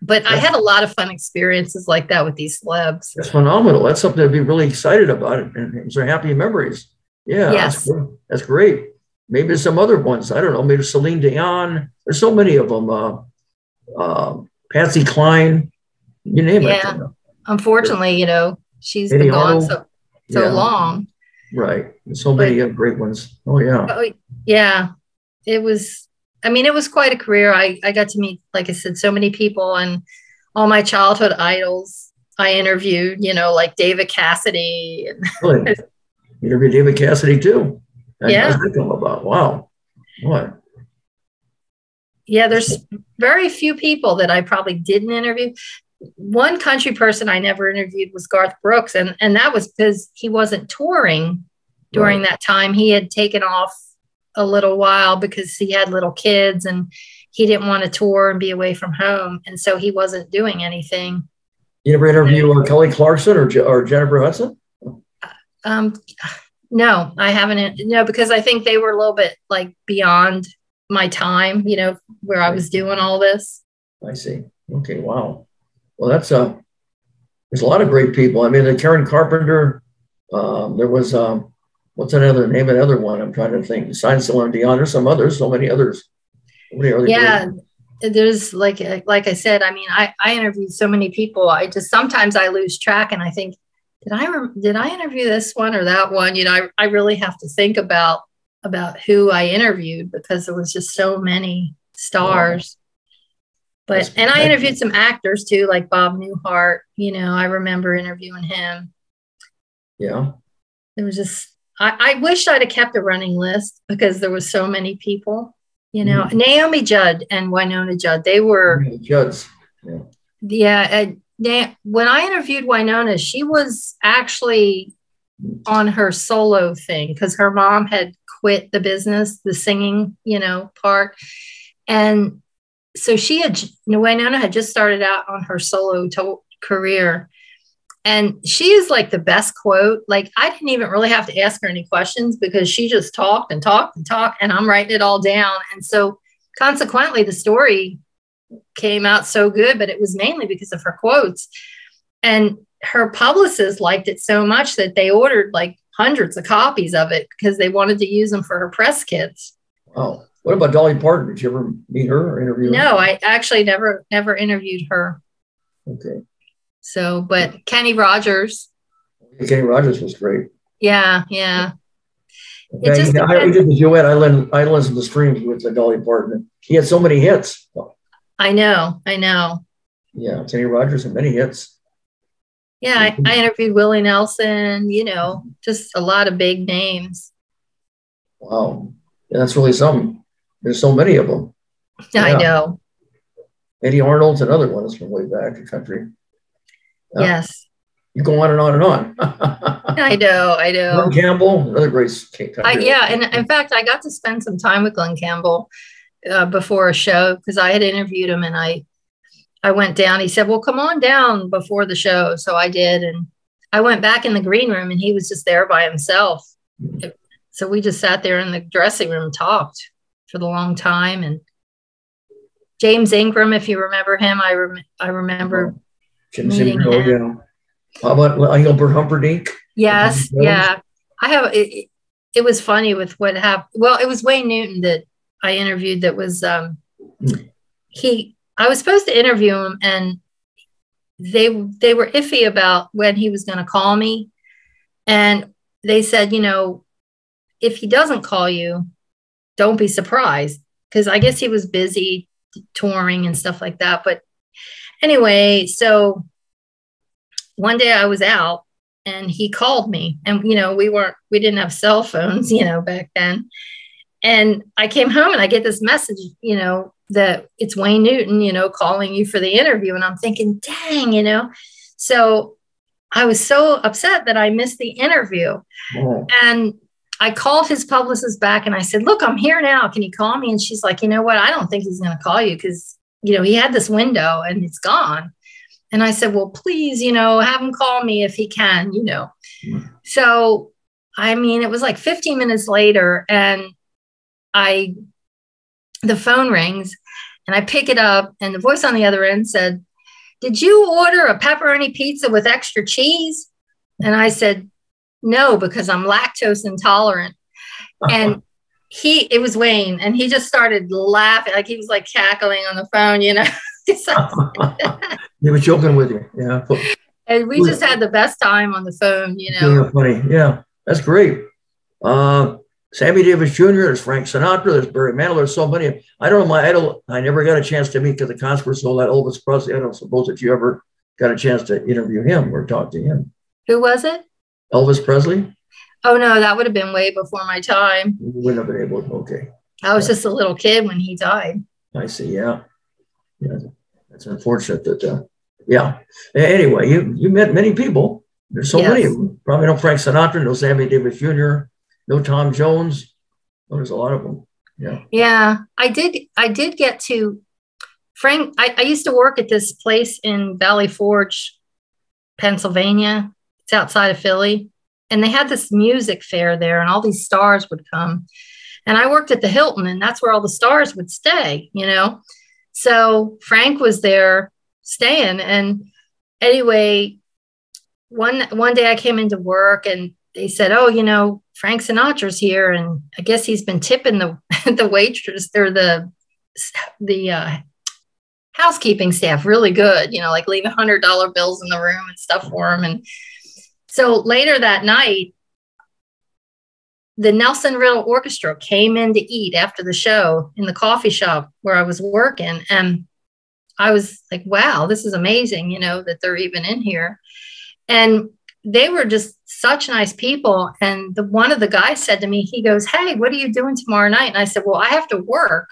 But I had a lot of fun experiences like that with these celebs. That's phenomenal. That's something to be really excited about. And those are happy memories. Yeah, yes. That's great. Maybe there's some other ones. I don't know. Maybe Celine Dion. There's so many of them. Patsy Cline. You name it. Unfortunately, she's been gone so long. Right. So many great ones. Oh, yeah. Yeah. It was quite a career. I got to meet, like I said, so many people, and all my childhood idols I interviewed, like David Cassidy. Really? You interviewed David Cassidy too? Yeah. How's that come about? Wow. What? Yeah, there's very few people that I probably didn't interview. One country person I never interviewed was Garth Brooks, and that was because he wasn't touring during that time. He had taken off a little while because he had little kids and he didn't want to tour and be away from home, and so he wasn't doing anything. You ever interview Kelly Clarkson or Jennifer Hudson? No, I haven't. No, because I think they were a little bit like beyond my time, you know, where I was doing all this. I see. Okay, wow. Well, that's there's a lot of great people. I mean, the Karen Carpenter. There was what's another name? Another one. I'm trying to think. Besides Celine Dion, there's some others. So many others. Yeah, there's like I said. I mean, I interviewed so many people. I just sometimes I lose track, and I think, did I interview this one or that one? You know, I really have to think about who I interviewed because there was just so many stars. But and I interviewed some actors too, like Bob Newhart. You know, I remember interviewing him. Yeah. There was just I wished I'd have kept a running list because there was so many people. You know, Naomi Judd and Wynonna Judd, they were Judds. Yeah. When I interviewed Wynonna, she was actually on her solo thing because her mom had quit the business, the singing, you know, part. And so Wynonna had just started out on her solo career. And she is like the best quote. Like I didn't even really have to ask her any questions because she just talked and talked and talked, and I'm writing it all down. And so consequently, the story came out so good, but it was mainly because of her quotes. And her publicist liked it so much that they ordered like hundreds of copies of it because they wanted to use them for her press kits. Oh, what about Dolly Parton? Did you ever meet her or interview her? No, I actually never interviewed her. Okay. So, but Kenny Rogers. Kenny Rogers was great. Yeah. We did the duet. I listened to streams with Dolly Parton. He had so many hits. I know. Yeah, Kenny Rogers had many hits. Yeah, I interviewed Willie Nelson, you know, just a lot of big names. Wow. Yeah, that's really something. There's so many of them. Yeah. I know. Eddie Arnold's another one that's from way back in the country. Yes. You go on and on and on. I know. Glenn Campbell, another great country. Yeah, and in fact, I got to spend some time with Glenn Campbell before a show because I had interviewed him, and I went down. He said, "Well, come on down before the show." So I did, and I went back in the green room, and he was just there by himself. So we just sat there in the dressing room and talked for the long time. And James Ingram, if you remember him, I remember. Meeting him. Yeah. How about Engelbert Humperdinck? Yes, yeah. I have. It was funny with what happened. Well, it was Wayne Newton that I interviewed. That was I was supposed to interview him, and they were iffy about when he was going to call me, and they said, you know, if he doesn't call you, don't be surprised because I guess he was busy touring and stuff like that, but. Anyway, so one day I was out and he called me, and, you know, we didn't have cell phones, you know, back then. And I came home and I get this message, you know, that it's Wayne Newton, you know, calling you for the interview. And I'm thinking, dang, you know, so I was so upset that I missed the interview. Oh. And I called his publicist back and I said, look, I'm here now. Can you call me? And she's like, you know what? I don't think he's going to call you because, you know, he had this window and it's gone. And I said, well, please, you know, have him call me if he can, you know. So, I mean, it was like 15 minutes later and the phone rings and I pick it up and the voice on the other end said, did you order a pepperoni pizza with extra cheese? And I said, no, because I'm lactose intolerant. And it was Wayne, and he just started laughing, like he was like cackling on the phone, you know. He was joking with you, yeah. And we just had the best time on the phone, you know. Yeah, funny, yeah, that's great. Sammy Davis Jr., there's Frank Sinatra, there's Barry Manilow, there's so many. I don't know, my idol, I never got a chance to meet because the concerts and all that. Elvis Presley, I don't suppose that you ever got a chance to interview him or talk to him. Who was it? Elvis Presley. Oh, no, that would have been way before my time. You wouldn't have been able to, okay. I was just a little kid when he died. I see, yeah. Yeah, that's unfortunate that, yeah. Anyway, you met many people. There's so many of them. Probably no Frank Sinatra, no Sammy Davis Jr., no Tom Jones. Oh, there's a lot of them. Yeah. Yeah, I did get to Frank. I used to work at this place in Valley Forge, Pennsylvania. It's outside of Philly. And they had this music fair there, and all these stars would come. And I worked at the Hilton, and that's where all the stars would stay, you know. So Frank was there staying. And anyway, one day I came into work and they said, oh, you know, Frank Sinatra's here. And I guess he's been tipping the the waitress or the housekeeping staff really good, you know, like leaving $100 bills in the room and stuff for him. And so later that night, the Nelson Riddle Orchestra came in to eat after the show in the coffee shop where I was working. And I was like, wow, this is amazing, you know, that they're even in here. And they were just such nice people. And one of the guys said to me, he goes, hey, what are you doing tomorrow night? And I said, well, I have to work.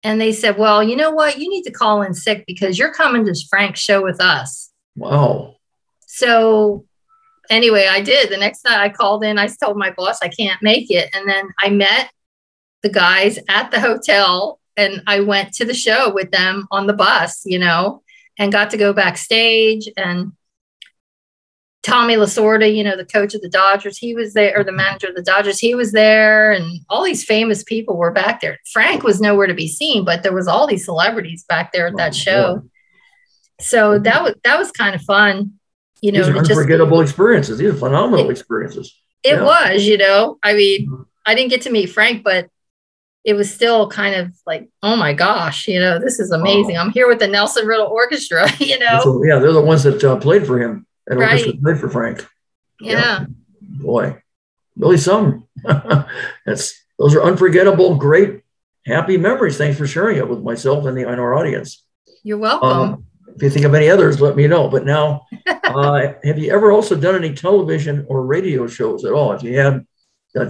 And they said, well, you know what? You need to call in sick because you're coming to Frank's show with us. Wow. So anyway, I did. The next night I called in, I told my boss I can't make it. And then I met the guys at the hotel and I went to the show with them on the bus, you know, and got to go backstage. And Tommy Lasorda, you know, the coach of the Dodgers, he was there, or the manager of the Dodgers, he was there. And all these famous people were back there. Frank was nowhere to be seen, but there was all these celebrities back there at that show. Boy. So that was kind of fun. You know, these are unforgettable experiences. These are phenomenal experiences. It was, you know, I mean, I didn't get to meet Frank, but it was still kind of like, oh my gosh, you know, this is amazing. I'm here with the Nelson Riddle Orchestra, you know. So, yeah, they're the ones that played for him and orchestra played for Frank. Yeah. Boy, really some. Those are unforgettable, great, happy memories. Thanks for sharing it with myself and our audience. You're welcome. If you think of any others, let me know. But now, have you ever also done any television or radio shows at all? If you have,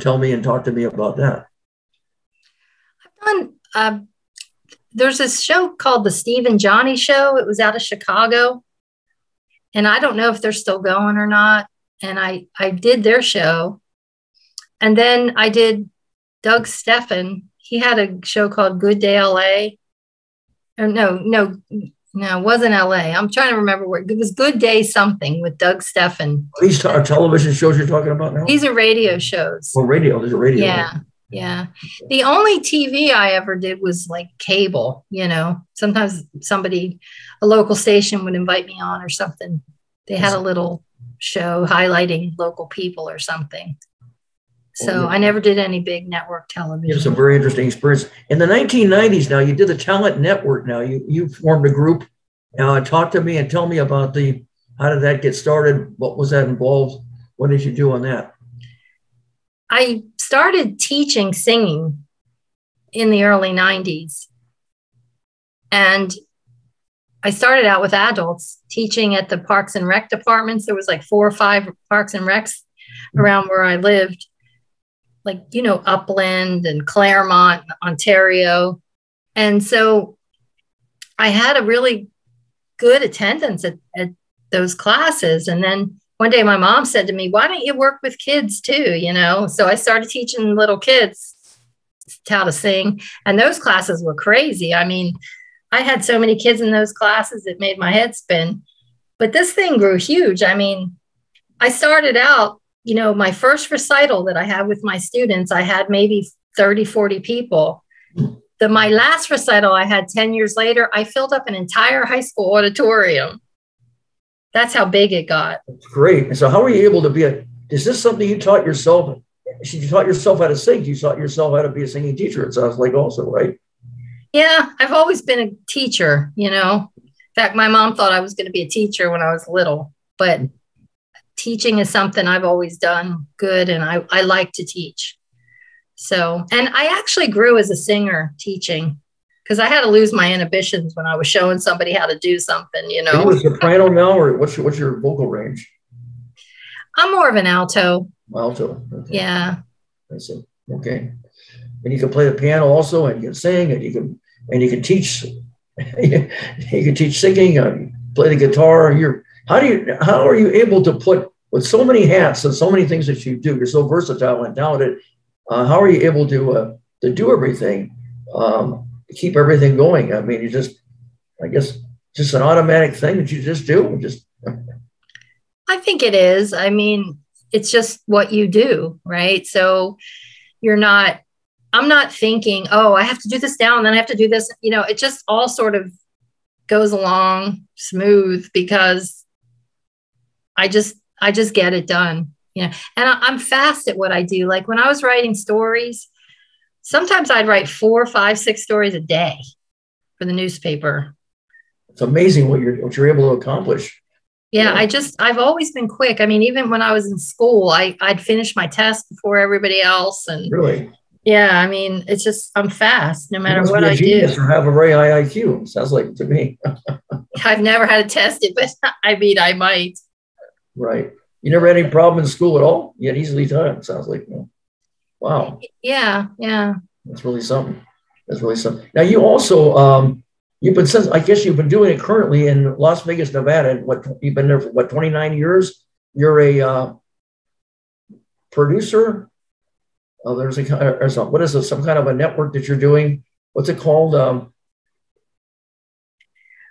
tell me and talk to me about that. I've done, there's this show called The Steve and Johnny Show. It was out of Chicago. And I don't know if they're still going or not. And I did their show. And then I did Doug Steffen. He had a show called Good Day LA. Or no, it wasn't LA. I'm trying to remember where. It was Good Day something with Doug Steffen. These television shows you're talking about now? These are radio shows. Oh, radio. There's a radio. Yeah. Yeah. The only TV I ever did was like cable, you know. Sometimes a local station would invite me on or something. They had a little show highlighting local people or something. So I never did any big network television. You have some very interesting experience. In the 1990s now, you did the Talent Network now. You formed a group. Talk to me and tell me about how did that get started? What was that involved? What did you do on that? I started teaching singing in the early 90s. And I started out with adults teaching at the Parks and Rec departments. There was like 4 or 5 Parks and Recs around where I lived. Like, you know, Upland and Claremont, Ontario. And so I had a really good attendance at those classes. And then one day my mom said to me, why don't you work with kids too? You know, so I started teaching little kids how to sing. And those classes were crazy. I mean, I had so many kids in those classes, it made my head spin. But this thing grew huge. I mean, I started out, you know, my first recital that I had with my students, I had maybe 30, 40 people. My last recital I had 10 years later, I filled up an entire high school auditorium. That's how big it got. That's great. And so how were you able to is this something you taught yourself? You taught yourself how to sing. You taught yourself how to be a singing teacher, it sounds like also, right? Yeah, I've always been a teacher, you know. In fact, my mom thought I was going to be a teacher when I was little, but teaching is something I've always done good, and I like to teach. So, and I actually grew as a singer teaching because I had to lose my inhibitions when I was showing somebody how to do something, you know. Are you a soprano now, or what's your vocal range? I'm more of an alto. Alto. Okay. Yeah. That's it. Okay. And you can play the piano also, and you can sing, and you can teach you can teach singing, play the guitar. How are you able to put with so many hats and so many things that you do? You're so versatile and talented. How are you able to do everything, keep everything going? I mean, I guess, just an automatic thing that you just do. I think it is. I mean, it's just what you do, right? So I'm not thinking, oh, I have to do this now and then I have to do this. It just all sort of goes along smooth because I just get it done. And I'm fast at what I do. Like when I was writing stories, sometimes I'd write 4, 5, 6 stories a day for the newspaper. It's amazing what you're able to accomplish. Yeah, I've always been quick. I mean, even when I was in school, I'd finish my test before everybody else. And really? Yeah, I mean, it's just, I'm fast no matter what I do. Or have a very high IQ, sounds like to me. I've never had to test it, but I mean, I might. Right. You never had any problem in school at all? You had easily done it, sounds like. Wow. Yeah. That's really something. Now, you also, I guess you've been doing it currently in Las Vegas, Nevada. And you've been there for 29 years? You're a producer? What is it? Some kind of a network that you're doing? What's it called?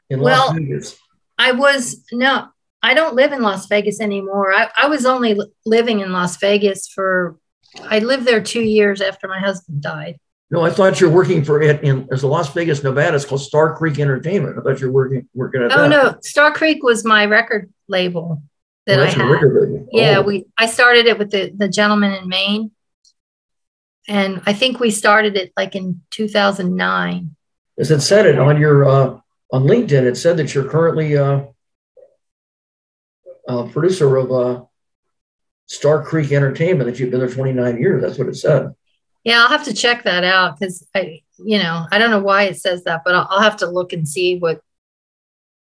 In Las Vegas. I don't live in Las Vegas anymore. I was only living in Las Vegas I lived there 2 years after my husband died. No, I thought you're working for it as Las Vegas, Nevada. It's called Star Creek Entertainment. I thought you're working at that. Oh, no. Star Creek was my record label that I had. Record label. Yeah, I started it with the gentleman in Maine. And I think we started it like in 2009. As it said it on your on LinkedIn, it said that you're currently a producer of Star Creek Entertainment, that you've been there 29 years. That's what it said. Yeah, I'll have to check that out because I don't know why it says that, but I'll have to look and see what.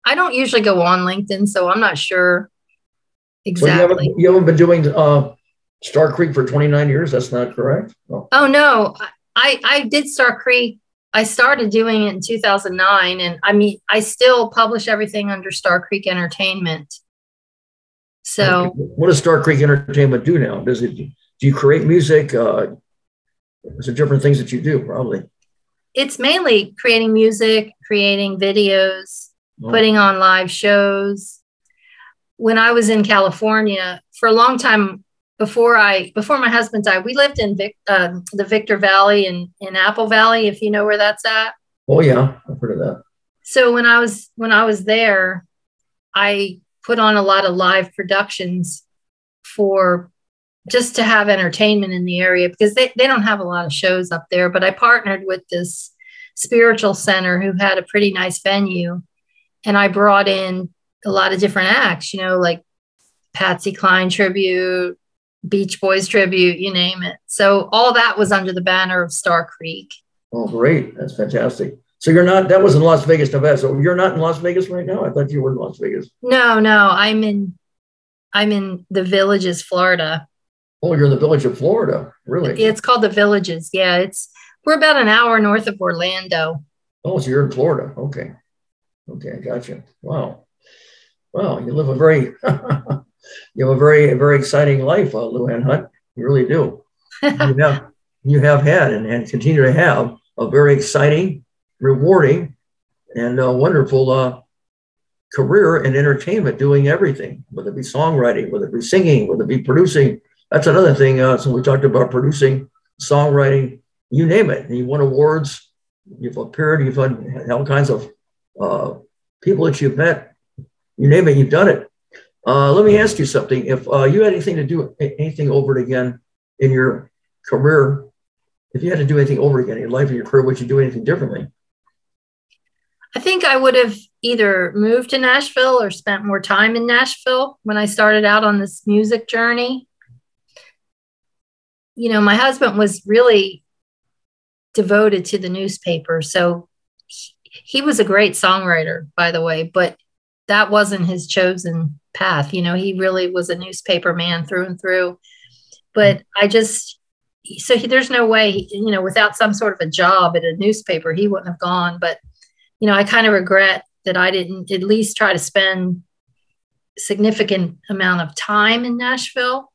I don't usually go on LinkedIn, so I'm not sure exactly. So you haven't been doing Star Creek for 29 years? That's not correct? Oh, no. I did Star Creek. I started doing it in 2009. And I mean, I still publish everything under Star Creek Entertainment. So what does Star Creek Entertainment do now? Do you create music? Is there different things that you do? Probably. It's mainly creating music, creating videos, putting on live shows. When I was in California for a long time, before my husband died, we lived in the Victor Valley in Apple Valley, if you know where that's at. Oh yeah, I've heard of that. So when I was there, I put on a lot of live productions for just to have entertainment in the area because they don't have a lot of shows up there. But I partnered with this spiritual center who had a pretty nice venue, and I brought in a lot of different acts, like Patsy Cline tribute, Beach Boys tribute, you name it. So all that was under the banner of Star Creek. Oh, great. That's fantastic. So that was in Las Vegas, Nevada. So you're not in Las Vegas right now? I thought you were in Las Vegas. No, I'm in the Villages, Florida. Oh, you're in the Village of Florida. Really? It's called the Villages. Yeah. We're about an hour north of Orlando. Oh, so you're in Florida. Okay. I gotcha. Wow. You live a very you have a very, very exciting life, Luann Hunt. You really do. You have had and continue to have a very exciting, rewarding, and wonderful career in entertainment, doing everything, whether it be songwriting, whether it be singing, whether it be producing. That's another thing. So we talked about producing, songwriting, you name it. And you won awards. You've appeared. You've had all kinds of people that you've met. You name it, you've done it. Let me ask you something. If you had anything over it again in your career, if you had to do anything over again in your life and your career, would you do anything differently? I think I would have either moved to Nashville or spent more time in Nashville when I started out on this music journey. My husband was really devoted to the newspaper. So he was a great songwriter, by the way, but that wasn't his chosen path. He really was a newspaper man through and through. But there's no way, without some sort of a job at a newspaper, he wouldn't have gone. But, I kind of regret that I didn't at least try to spend significant amount of time in Nashville,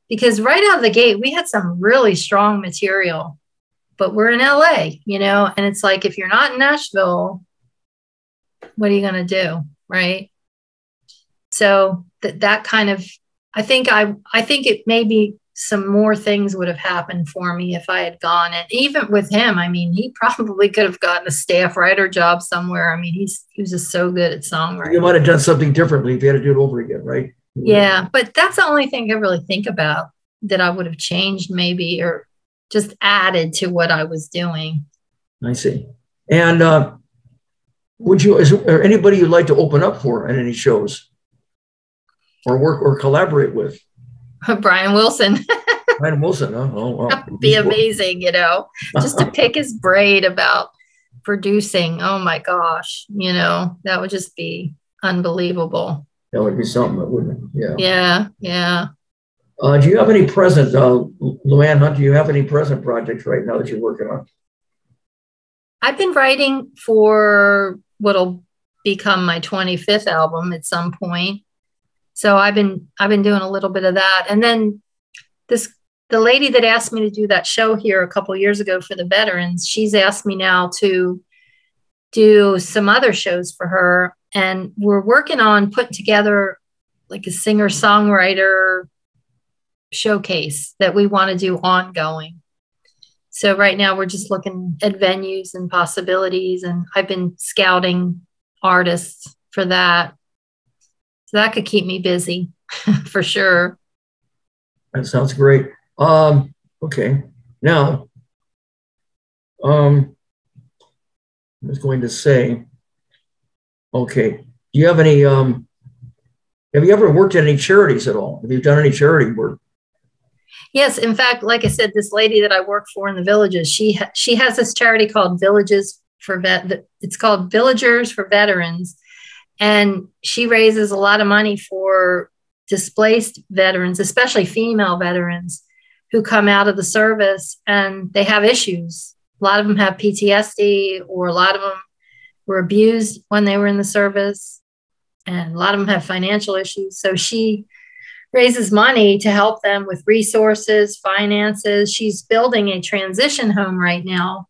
because right out of the gate, we had some really strong material, but we're in LA, and it's like, if you're not in Nashville, what are you going to do? Right. So that kind of, I think it maybe some more things would have happened for me if I had gone. And even with him, I mean, he probably could have gotten a staff writer job somewhere. I mean, he was just so good at songwriting. You might have done something differently if you had to do it over again, right? Yeah, but that's the only thing I really think about that I would have changed maybe, or just added to what I was doing. I see. And is there anybody you'd like to open up for at any shows or work or collaborate with? Brian Wilson. Brian Wilson, huh? Oh, wow. That would be amazing, just to pick his brain about producing. Oh my gosh, that would just be unbelievable. That would be something, wouldn't it? Yeah. Yeah. Do you have any present, Luann Hunt, do you have any present projects right now that you're working on? I've been writing for what'll become my 25th album at some point. So I've been doing a little bit of that. And then the lady that asked me to do that show here a couple of years ago for the veterans, she's asked me now to do some other shows for her. And we're working on putting together like a singer-songwriter showcase that we want to do ongoing. So right now we're just looking at venues and possibilities, and I've been scouting artists for that. So that could keep me busy for sure. That sounds great. Okay. Now, I was going to say, okay, do you have any, have you ever worked at any charities at all? Have you done any charity work? Yes. In fact, like I said, this lady that I work for in the Villages, she has this charity called it's called Villagers for Veterans. And she raises a lot of money for displaced veterans, especially female veterans who come out of the service and they have issues. A lot of them have PTSD, or a lot of them were abused when they were in the service, and a lot of them have financial issues. So she raises money to help them with resources, finances. She's building a transition home right now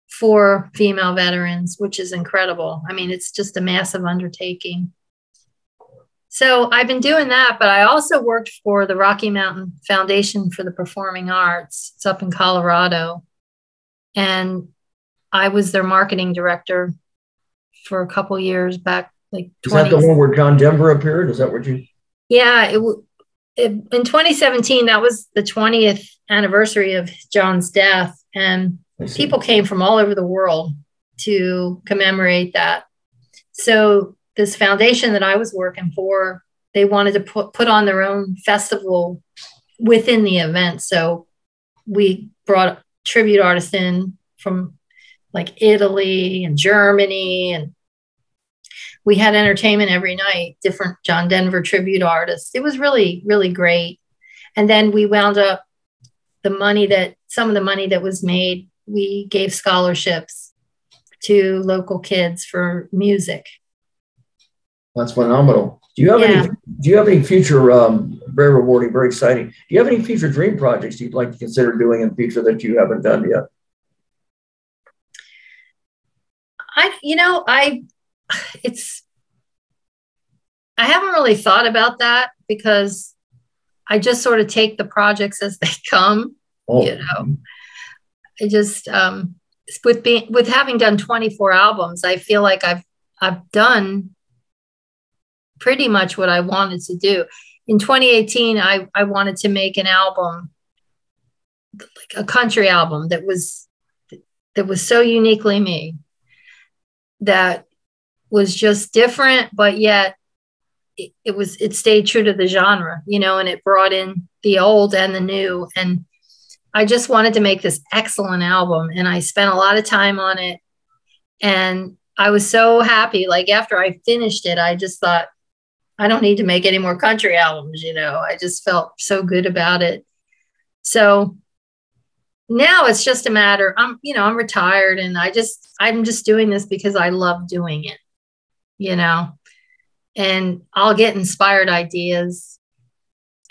for female veterans, which is incredible. I mean, it's just a massive undertaking. So I've been doing that, but I also worked for the Rocky Mountain Foundation for the Performing Arts. It's up in Colorado. And I was their marketing director for a couple years back, like 20. Is that the one where John Denver appeared? Is that what you? Yeah, in 2017, that was the 20th anniversary of John's death. And people came from all over the world to commemorate that. So this foundation that I was working for, they wanted to put on their own festival within the event. So we brought tribute artists in from like Italy and Germany, and we had entertainment every night, different John Denver tribute artists. It was really, really great. And then we wound up some of the money that was made, we gave scholarships to local kids for music. That's phenomenal. Do you have any future, very rewarding, very exciting, do you have any future dream projects you'd like to consider doing in the future that you haven't done yet? I haven't really thought about that, because I just sort of take the projects as they come. I just, with having done 24 albums, I feel like I've done pretty much what I wanted to do. In 2018, I wanted to make an album, like a country album that was so uniquely me, that was just different, but yet it stayed true to the genre, and it brought in the old and the new. And I just wanted to make this excellent album, and I spent a lot of time on it. And I was so happy. Like after I finished it, I just thought, I don't need to make any more country albums. I just felt so good about it. So now it's just a matter, I'm retired, and I'm just doing this because I love doing it, and I'll get inspired ideas,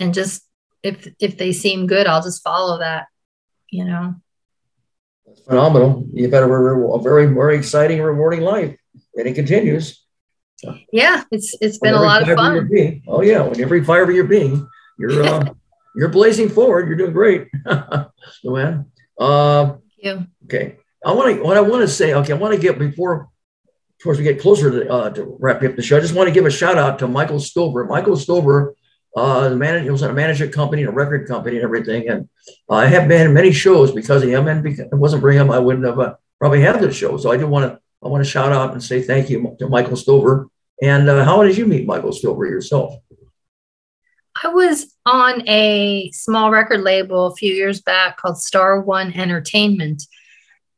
and just, if they seem good, I'll just follow that, That's phenomenal. You've had a very, very exciting, rewarding life, and it continues. Yeah, it's been a lot of fun. Oh yeah, when every fiber of your being, you're blazing forward. You're doing great, Luann. Thank you. Okay, I want to say, before, of course, we get closer to wrapping up the show, I just want to give a shout out to Michael Stover. Michael Stover, he was at a management company, a record company, and everything. And I have been in many shows because of him, and if it wasn't for him, I wouldn't have probably had this show. So I want to shout out and say thank you to Michael Stover. And how did you meet Michael Stover yourself? I was on a small record label a few years back called Star One Entertainment.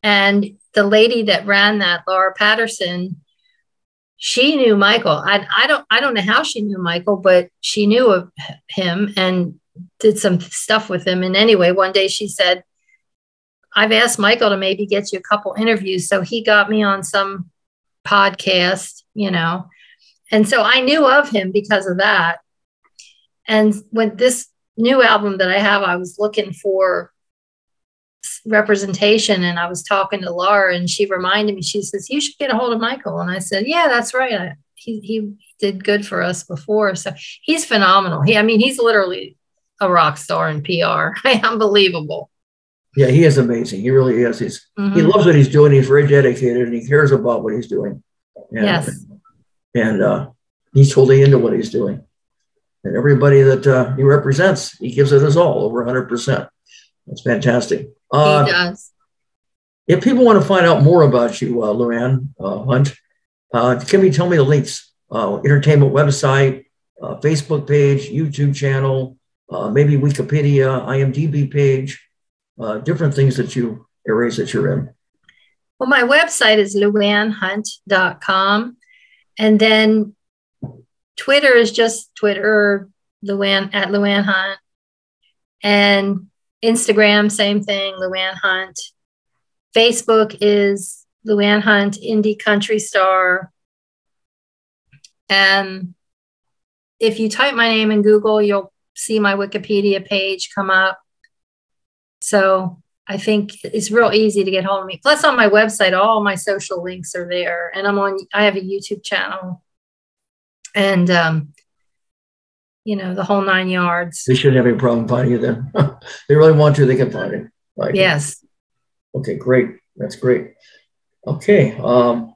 And the lady that ran that, Laura Patterson, she knew Michael. I don't know how she knew Michael, but she knew of him and did some stuff with him. And anyway, one day she said, I've asked Michael to maybe get you a couple interviews. So he got me on some podcast, and so I knew of him because of that. And with this new album that I have, I was looking for representation, and I was talking to Laura, and she reminded me, she says, you should get a hold of Michael. And I said, yeah, that's right. He did good for us before. So he's phenomenal. He's literally a rock star in PR. Unbelievable. Yeah, he is amazing. He really is. He loves what he's doing. He's very dedicated, and he cares about what he's doing. And, yes. And he's totally into what he's doing. And everybody that he represents, he gives it his all, over 100%. That's fantastic. He does. If people want to find out more about you, Luann Hunt, can you tell me the links? Entertainment website, Facebook page, YouTube channel, maybe Wikipedia, IMDb page, different things areas that you're in. Well, my website is luannhunt.com. And then Twitter is just Twitter, at Luann Hunt. And Instagram, same thing, Luann Hunt. Facebook is Luann Hunt, Indie Country Star. And if you type my name in Google, you'll see my Wikipedia page come up. So I think it's real easy to get hold of me. Plus, on my website, all my social links are there. And I have a YouTube channel. And, the whole 9 yards. They shouldn't have any problem finding you then. They really want to, they can find it. Yes. Okay, great. That's great. Okay. What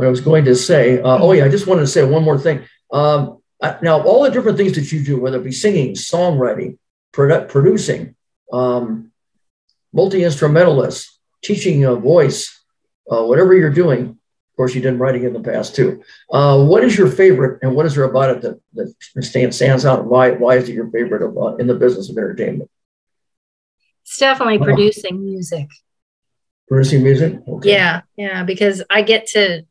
I was going to say, I just wanted to say one more thing. Now, all the different things that you do, whether it be singing, songwriting, producing, multi-instrumentalist, teaching a voice, whatever you're doing. Of course, you did writing in the past too. What is your favorite, and what is there about it that stands out? And why is it your favorite in the business of entertainment? It's definitely producing music. Producing music? Okay. Yeah, because I get to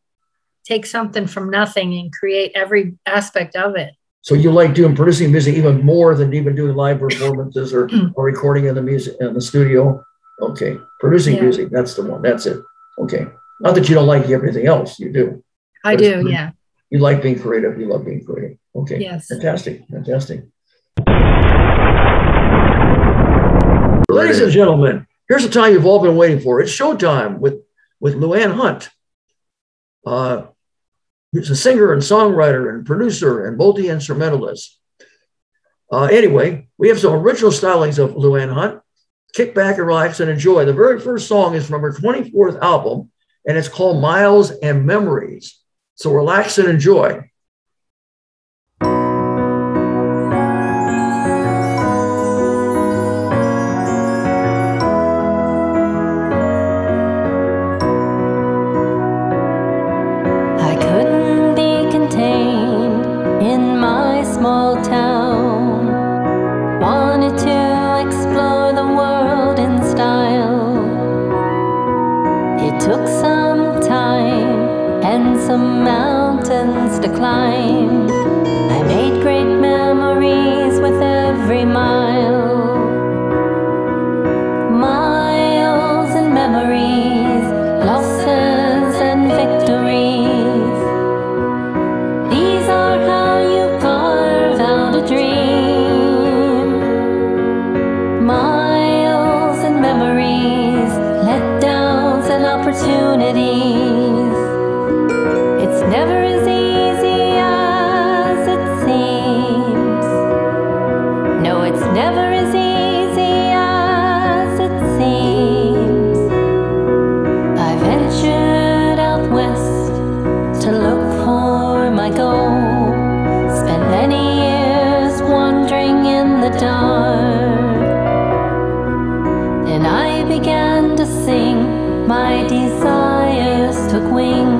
take something from nothing and create every aspect of it. So you like producing music even more than even doing live performances or recording in the studio? Okay, producing music, that's the one. That's it. Okay. Not that you don't like everything else, you do. I do, yeah. You like being creative. You love being creative. Okay. Yes. Fantastic. Ladies and gentlemen, here's the time you've all been waiting for. It's showtime with Luann Hunt. Who's a singer and songwriter and producer and multi-instrumentalist. Anyway, we have some original stylings of Luann Hunt. Kick back and relax and enjoy. The very first song is from her 24th album, and it's called Miles and Memories. So relax and enjoy. I couldn't be contained in my small town. Wanted to explore the world in style. It took some time and some mountains to climb. I made great memories with every mile. I go. Spent many years wandering in the dark. Then I began to sing, my desires took wing.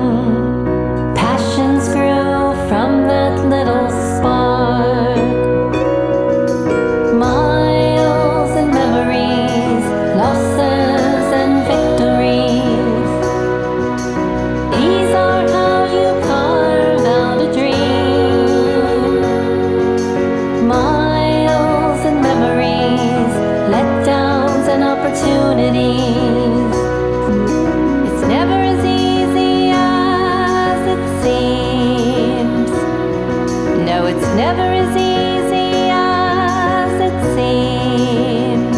Passions grew from that little spark. Miles and memories, losses and victories. These are how you carve out a dream. Miles and memories, letdowns and opportunities. It's never as easy as it seems. No, it's never as easy as it seems.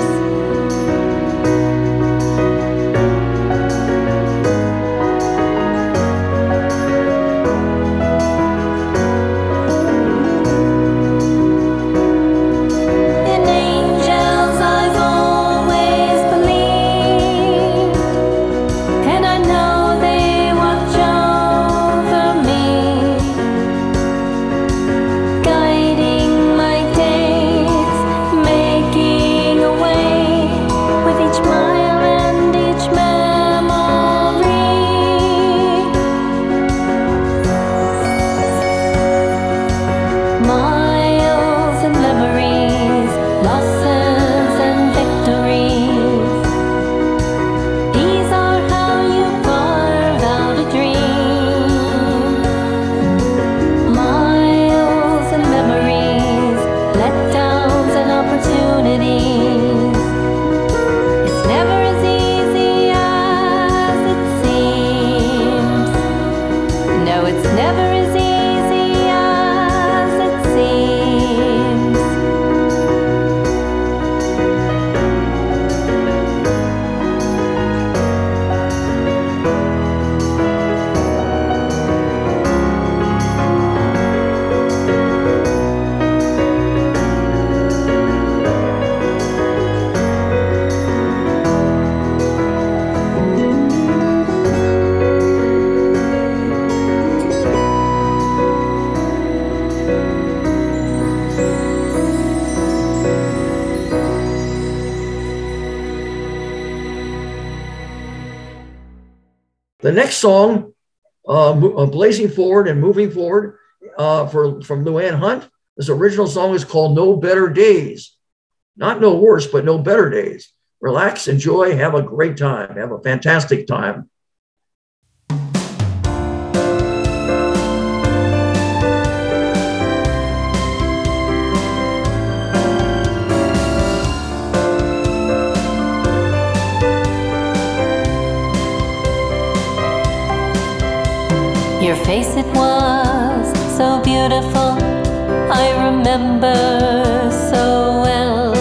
In angels I've always believed, and I know they watch over me, guiding my days, making a way with each mile and each memory. Miles and memories, losses and victories. These are how you carve out a dream. Miles and memories, letdowns and opportunities. It's never as easy as it seems. No, it's never as easy as it seems. The next song, Blazing Forward and Moving Forward, from Luann Hunt. This original song is called No Better Days. Not no worse, but no better days. Relax, enjoy, have a great time. Have a fantastic time. Your face, it was so beautiful, I remember so well.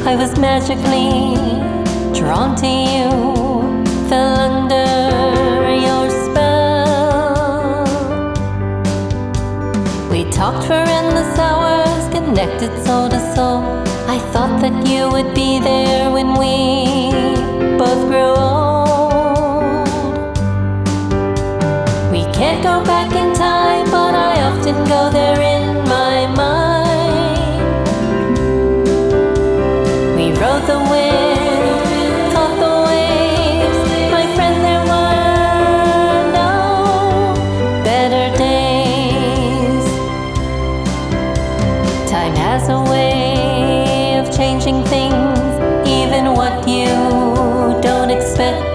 I was magically drawn to you, fell under your spell. We talked for endless hours, connected soul to soul. I thought that you would be there when we both grew old. We can't go back in time, but I often go there in my mind. We rode the wind, caught the waves. My friend, there were no better days. Time has a way of changing things, even what you don't expect.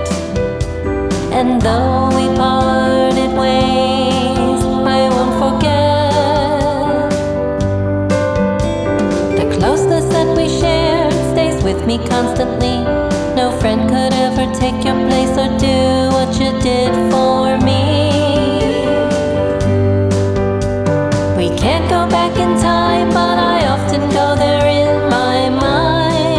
And though we parted ways, I won't forget. The closeness that we shared stays with me constantly. No friend could ever take your place or do what you did for me. We can't go back in time, but I often go there in my mind.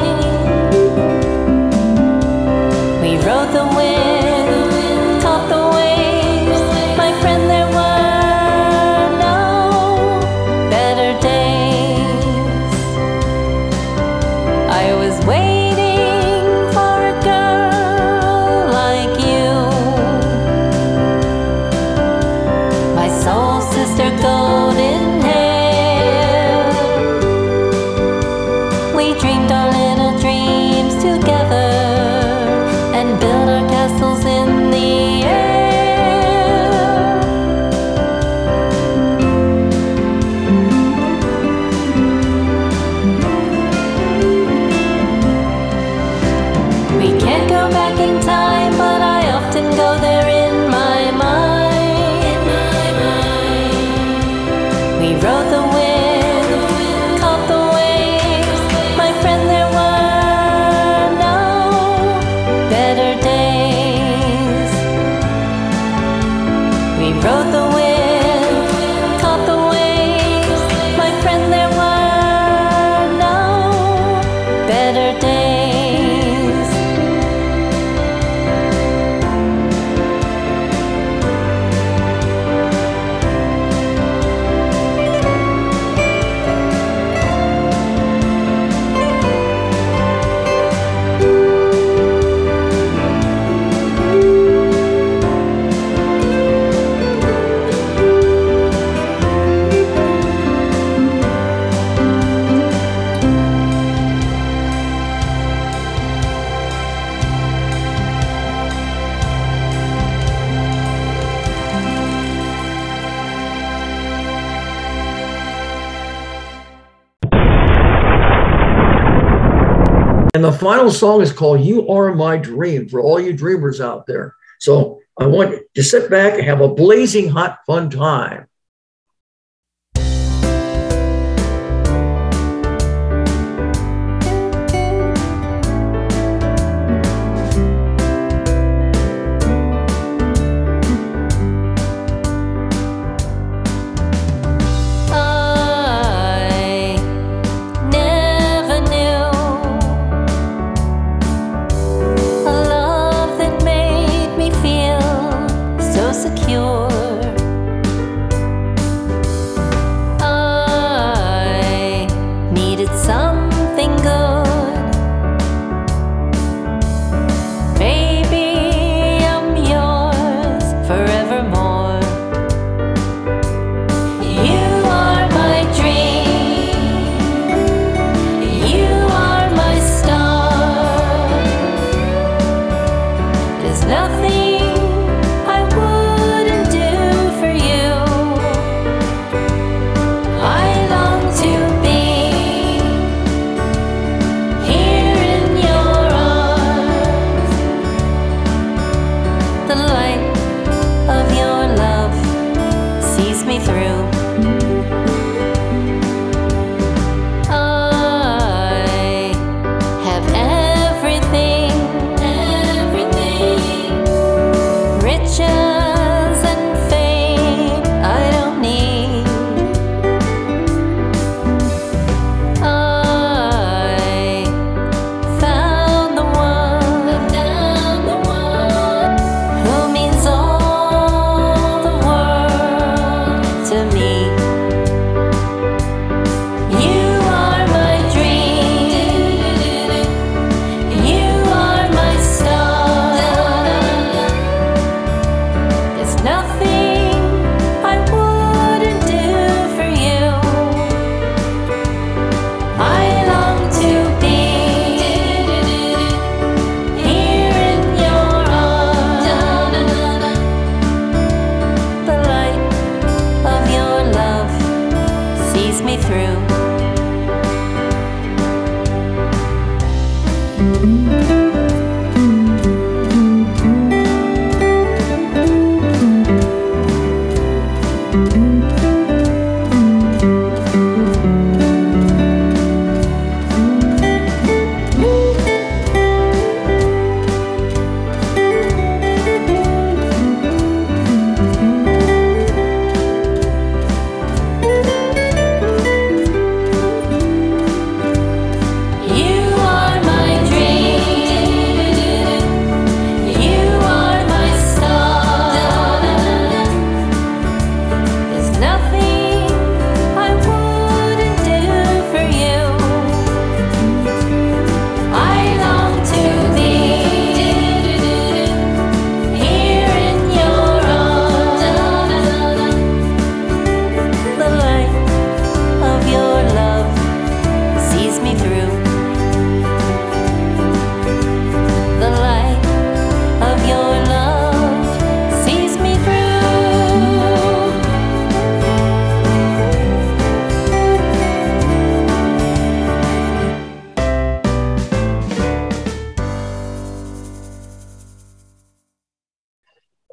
We rode the wind, caught the waves. My friend, there were no better days. We rode the wind, caught the waves. My friend, there were no better days. And the final song is called You Are My Dream for all you dreamers out there. So I want you to sit back and have a blazing hot fun time.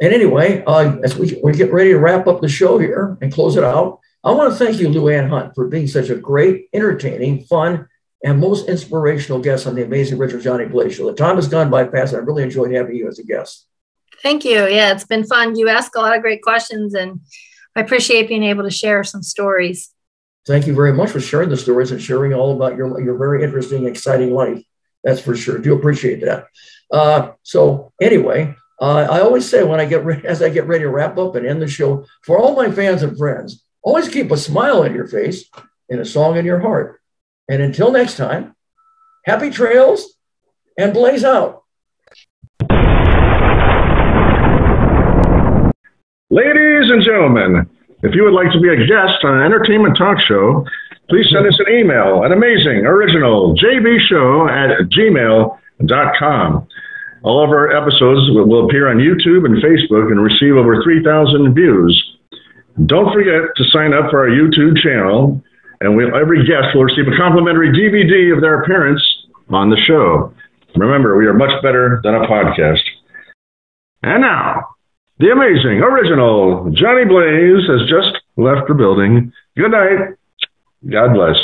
And anyway, as we get ready to wrap up the show here and close it out, I want to thank you, Luann Hunt, for being such a great, entertaining, fun, and most inspirational guest on the Amazing Rich with Johnny Blaze show. The time has gone by fast, and I really enjoyed having you as a guest. Thank you. Yeah, it's been fun. You ask a lot of great questions, and I appreciate being able to share some stories. Thank you very much for sharing the stories and sharing all about your very interesting, exciting life. That's for sure. Do appreciate that. So anyway, I always say when as I get ready to wrap up and end the show, for all my fans and friends, always keep a smile on your face and a song in your heart. And until next time, happy trails and blaze out. Ladies and gentlemen, if you would like to be a guest on an entertainment talk show, please send us an email at amazingoriginalJBshow@gmail.com. All of our episodes will appear on YouTube and Facebook and receive over 3,000 views. Don't forget to sign up for our YouTube channel, and every guest will receive a complimentary DVD of their appearance on the show. Remember, we are much better than a podcast. And now, the amazing, original Johnny Blaze has just left the building. Good night. God bless.